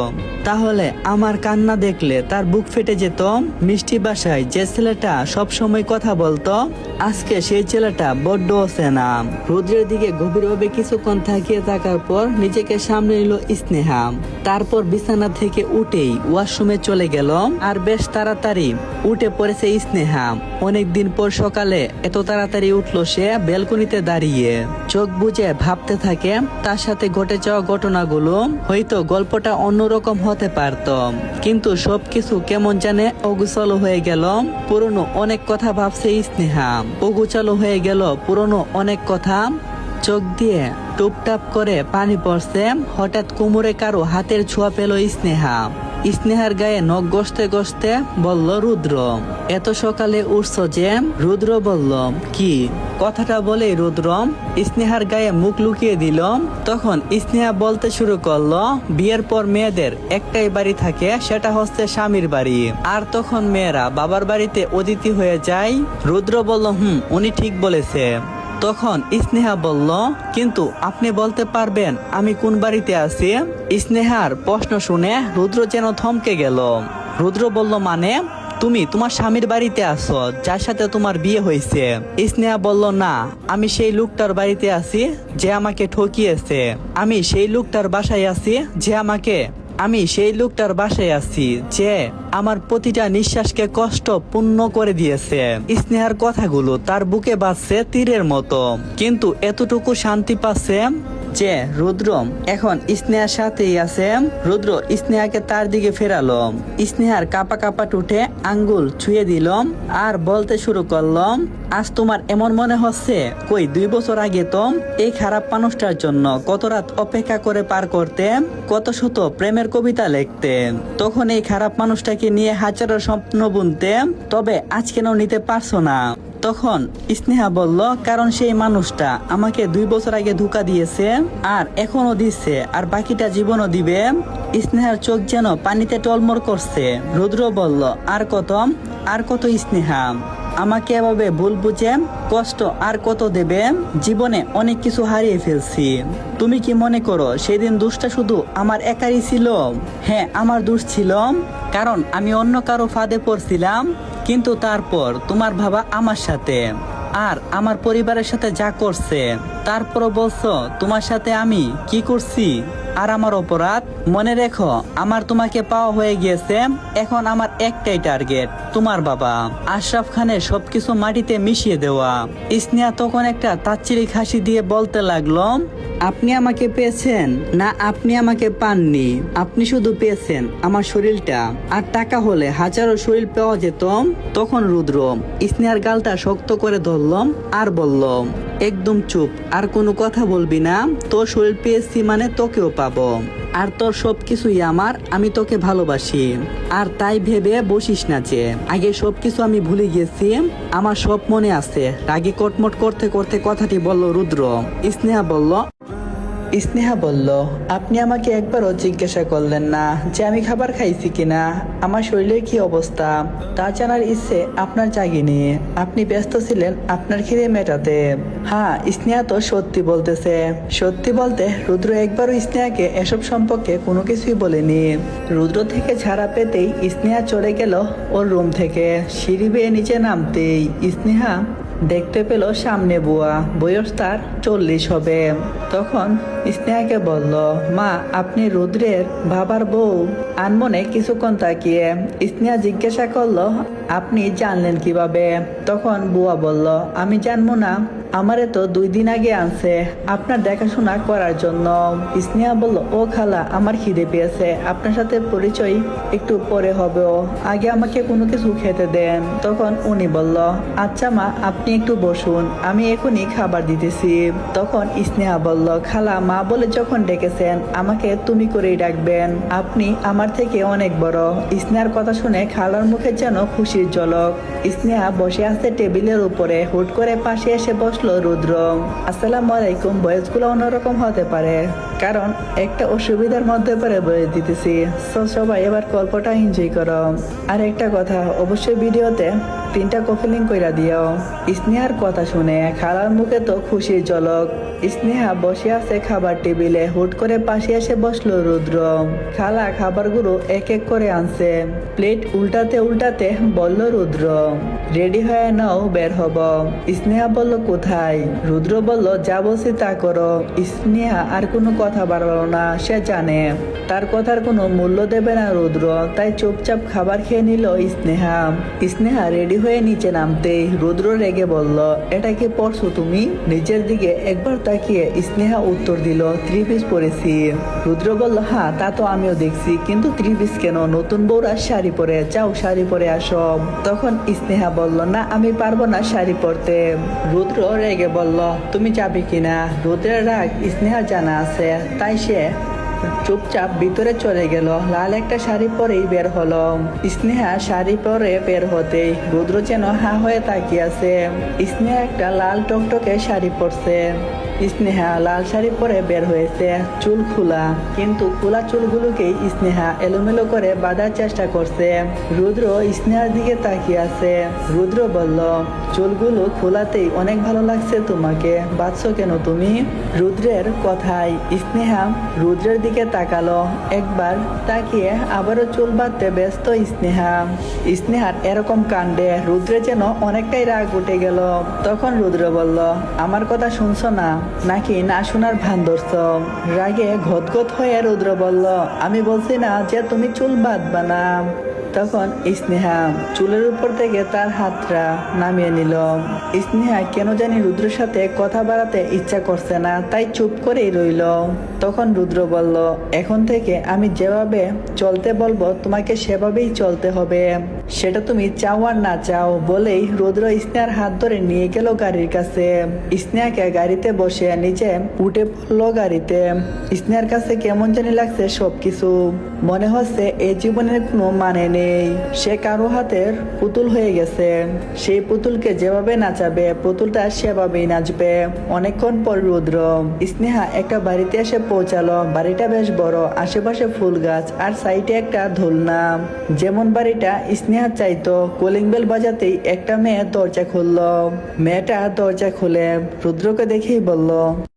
[SPEAKER 1] তাহলে আমার কান্না দেখলে তার বুক ফেটে যেত। মিষ্টি ভাষায় যে ছেলেটা সব সময় কথা বলতো, আজকে সেই ছেলেটা বড্ড অচেনা। রুদ্রের দিকে গভীরভাবে কিছুক্ষণ তাকিয়ে থাকার পর নিজেকে সামনে নিল স্নেহা। তারপর বিছানা থেকে উঠেই ওয়াশরুমে চলে গেল। আর বেশ তাড়াতাড়ি উঠে পড়েছে স্নেহা। অনেকদিন পর সকালে এত তাড়াতাড়ি উঠলো সে। ব্যালকনিতে দাঁড়িয়ে চোখ বুজে ভাবতে থাকে তার সাথে ঘটে যাওয়া ঘটনাগুলো। হয়তো গল্পটা অন্যরকম হতে পারত, কিন্তু সবকিছু কেমন জানে অগুছালো হয়ে গেল। পুরনো অনেক কথা ভাবছে স্নেহা। অগুছালো হয়ে গেল পুরনো অনেক কথা। চোখ দিয়ে টুপটাপ করে পানি পড়ছে। হঠাৎ কোমরে কারো হাতের ছোঁয়া পেল স্নেহা। স্নেহার গায়ে নখ ঘষতে ঘষতে বলল রুদ্র, এত সকালে উঠছ যে? রুদ্র বলল, কি? কথাটা বলে রুদ্র স্নেহার গায়ে মুখ লুকিয়ে দিল। তখন স্নেহা বলতে শুরু করলো, বিয়ের পর মেয়েদের একটাই বাড়ি থাকে, সেটা হচ্ছে স্বামীর বাড়ি। আর তখন মেয়েরা বাবার বাড়িতে অতিথি হয়ে যায়। রুদ্র বলল, উনি ঠিক বলেছে। তখন স্নেহা বলল, কিন্তু আপনি বলতে পারবেন আমি কোন বাড়িতে আছি? স্নেহার প্রশ্ন শুনে রুদ্র যেন থমকে গেল। রুদ্র বলল, মানে তুমি তোমার স্বামীর বাড়িতে আছো যার সাথে তোমার বিয়ে হয়েছে? স্নেহা বলল, না, আমি সেই লোকটার বাড়িতে আছি যে আমাকে ঠকিয়েছে। আমি সেই লোকটার বাসায় আছি যে আমার প্রতিটা নিঃশ্বাসকে কষ্ট পূর্ণ করে দিয়েছে। স্নেহার কথাগুলো তার বুকে বাজছে তীরের মতো, কিন্তু এতটুকু শান্তি পাচ্ছে যে রুদ্র এখন স্নেহার সাথেই আছে। রুদ্র স্নেহাকে তার দিকে ফেরালো। স্নেহার কাপা কাপা টুটে আঙ্গুল ছুঁয়ে দিল আর বলতে শুরু করলাম, আজ তোমার এমন মনে হচ্ছে কই 2 বছর আগে তো এই খারাপ মানুষটার জন্য কত রাত অপেক্ষা করে পার করতে, কত শত প্রেমের কবিতা লিখতে, তখন এই খারাপ মানুষটাকে নিয়ে হাজারো স্বপ্ন বুনতে, তবে আজ কেন নিতে পারছো না? তখন স্নেহা বলল, কারণ সেই মানুষটা আমাকে 2 বছর আগে ধোঁকা দিয়েছে, আর এখনো দিচ্ছে, আর বাকিটা জীবনও দিবে। স্নেহার চোখ যেন পানিতে টলমল করছে। রুদ্র বলল, আর কত স্নেহা? আমাকে এভাবে ভুল বুঝে কষ্ট আর কত দেবে? জীবনে অনেক কিছু হারিয়ে ফেলছি। তুমি কি মনে করো সেদিন দোষটা শুধু আমার একারই ছিল? হ্যাঁ, আমার দোষ ছিল, কারণ আমি অন্য কারো ফাঁদে পড়ছিলাম। কিন্তু তারপর তোমার বাবা আমার সাথে আর আমার পরিবারের সাথে যা করছে, তারপরও বলছো তোমার সাথে আমি কি করছি আর আমার অপরাধ? মনে রেখো, আমার তোমাকে পাওয়া হয়ে গিয়েছে। এখন আমার একটাই টার্গেট, তোমার বাবা আশরাফ খানের সবকিছু মাটিতে মিশিয়ে দেওয়া। স্নেহা তখন একটা তাচ্ছিলিক হাসি দিয়ে বলতে লাগলো, আপনি আমাকে পেয়েছেন না, আপনি আমাকে পাননি। আপনি শুধু পেয়েছেন আমার শরীরটা, আর টাকা হলে হাজারো শরীর পাওয়া যেত। তখন রুদ্র স্নেহার গালটা শক্ত করে ধরলাম আর বলল, একদম চুপ, আর কোনো কথা বলবি না। তোর শরীর পেয়েছি মানে তোকেও পাবো, আর তোর সবকিছুই আমার। আমি তোকে ভালোবাসি, আর তাই ভেবে বসিস না যে আগে সবকিছু আমি ভুলে গেছি। আমার সব মনে আছে। রাগে কটমট করতে করতে কথাটি বলল রুদ্র। স্নেহা বলল, আপনি আমাকে একবারও জিজ্ঞাসা করলেন না যে আমি খাবার খাইছি কিনা, আমার শরীরের কি অবস্থা, তা জানার ইচ্ছে আপনার জাগেনি। আপনি ব্যস্ত ছিলেন আপনার খিদে মেটাতে। হ্যাঁ, স্নেহা তো সত্যি বলতেছে। সত্যি বলতে রুদ্র একবারও স্নেহাকে এসব সম্পর্কে কোনো কিছুই বলেনি। রুদ্র থেকে ছাড়া পেতেই স্নেহা চলে গেল ওর রুম থেকে। সিঁড়ি বেয়ে নিচে নামতেই স্নেহা দেখতে পেল সামনে বুয়া, বয়স তার 40 হবে। তখন স্নেহাকে বলল, মা, আপনি রুদ্রের বাবার বউ? আনমনে কিছুক্ষণ তাকিয়ে স্নেহা জিজ্ঞাসা করলো, আপনি জানলেন কিভাবে? তখন বুয়া বলল, আমি জানবো না, আমারে তো 2 দিন আগে আনছে আপনার দেখাশোনা করার জন্য। স্নেহা বলল, ও খালা, আমার খিদে পেয়েছে, আপনার সাথে পরিচয় একটু পরে হবেও, আগে আমাকে কোনো কিছু খেতে দেন। তখন উনি বলল, আচ্ছা মা, আপনি একটু বসুন, আমি এখনই খাবার দিতেছি। তখন স্নেহা বলল, খালা মা বলে যখন ডেকেছেন আমাকে তুমি করেই ডাকবেন, আপনি আমার থেকে অনেক বড়। স্নেহার কথা শুনে খালার মুখে যেন খুশির ঝলক। স্নেহা বসে আছে টেবিলের উপরে, হুট করে পাশে এসে বসলো রুদ্র। আসসালামু আলাইকুম। বয়সগুলো অন্যরকম হতে পারে, কারণ একটা অসুবিধার মধ্যে পরে বলে দিতেছি। সবাই এবার গল্পটা এনজয় করো। আর একটা কথা, অবশ্যই ভিডিওতে 3টা কপি লিঙ্ক কইরা দিও। স্নেহার কথা শুনে খালার মুখে তো খুশির ঝলক। স্নেহা বসে আছে খাবার টেবিলে, হুট করে পাশে এসে বসলো রুদ্র। খালা খাবারগুলো এক এক করে আনছে। প্লেট উল্টাতে উল্টাতে বলল রুদ্র, রেডি হয়ে নাও, বের হব। স্নেহা বলল, কোথায়? রুদ্র বলল, যা বলছি তা করো। স্নেহা আর কোনো কথা বাড়ালো না, সে জানে তার কথার কোনো মূল্য দেবে না রুদ্র, তাই চুপচাপ খাবার খেয়ে নিল স্নেহা। স্নেহা রেডি হয়ে নিচে নামতেই রুদ্র রেগে বলল, এটা কি পরছো তুমি? নিজের দিকে একবার তাকিয়ে স্নেহা উত্তর দিল, 3 পিস পরেছি। রুদ্র বলল, হ্যাঁ তা তো আমিও দেখছি, কিন্তু 3 পিস কেন? নতুন বউরা শাড়ি পরে, যাও শাড়ি পরে আসো। তখন স্নেহা বলল, না আমি পারবো না শাড়ি পরতে। রুদ্র রেগে বলল, তুমি যাবে কিনা? রুদ্রের রাগ স্নেহা জানা আছে, তাই সে চুপচাপ ভিতরে চলে গেল। লাল একটা শাড়ি পরেই বের হলো। স্নেহা শাড়ি পরে বের হতেই রুদ্র যেন হা হয়ে তাকিয়ে আছে। স্নেহা একটা লাল টকটকে শাড়ি পরছে। স্নেহা লাল শাড়ি পরে বের হয়েছে, চুল খোলা, কিন্তু খোলা চুলগুলোকেই স্নেহা এলোমেলো করে বাঁধার চেষ্টা করছে। রুদ্র স্নেহার দিকে তাকিয়ে আছে। রুদ্র বলল, চুলগুলো খোলাতেই অনেক ভালো লাগছে তোমাকে, বাঁধছো কেন তুমি? রুদ্রের কথায় স্নেহা রুদ্রের দিকে তাকালো। একবার তাকিয়ে আবারও চুল বাঁধতে ব্যস্ত স্নেহা। স্নেহার এরকম কাণ্ডে রুদ্রে যেন অনেকটাই রাগ উঠে গেল। তখন রুদ্র বলল, আমার কথা শুনছো না নাকি না শোনার ভান ধরছ? রাগে গদগদ হয়ে রুদ্র বলল, আমি বলছি না যে তুমি চুল বাঁধবা না। তখন স্নেহা চুলের উপর থেকে তার হাতটা নামিয়ে নিল। স্নেহা কেন জানি রুদ্রের সাথে কথা বাড়াতে ইচ্ছা করছে না, তাই চুপ করেই রইল। তখন রুদ্র বলল, এখন থেকে আমি যেভাবে চলতে বলবো তোমাকে সেভাবেই চলতে হবে, সেটা তুমি চাও আর না চাও। বলেই রুদ্র স্নেহার হাত ধরে নিয়ে গেল গাড়ির কাছে। স্নেহাকে গাড়িতে বসে নিচে উঠে পড়লো গাড়িতে। স্নেহার কাছে কেমন জানি লাগছে সবকিছু। মনে হচ্ছে এই জীবনের কোনো মানে নেই, সে কারো হাতের পুতুল হয়ে গেছে। সেই পুতুলকে যেভাবে নাচাবে পুতুলটা সেভাবেই নাচবে। অনেকক্ষণ পর রুদ্র স্নেহা একটা বাড়িতে এসে পৌঁছালো। বাড়িটা বেশ বড়, আশেপাশে ফুল গাছ আর সাইডে একটা দোলনা। যেমন বাড়িটা স্নেহা চাইতো। কলিং বেল বাজাতেই একটা মেয়ে দরজা খুললো। মেয়েটা দরজা খুলে রুদ্রকে দেখেই বলল,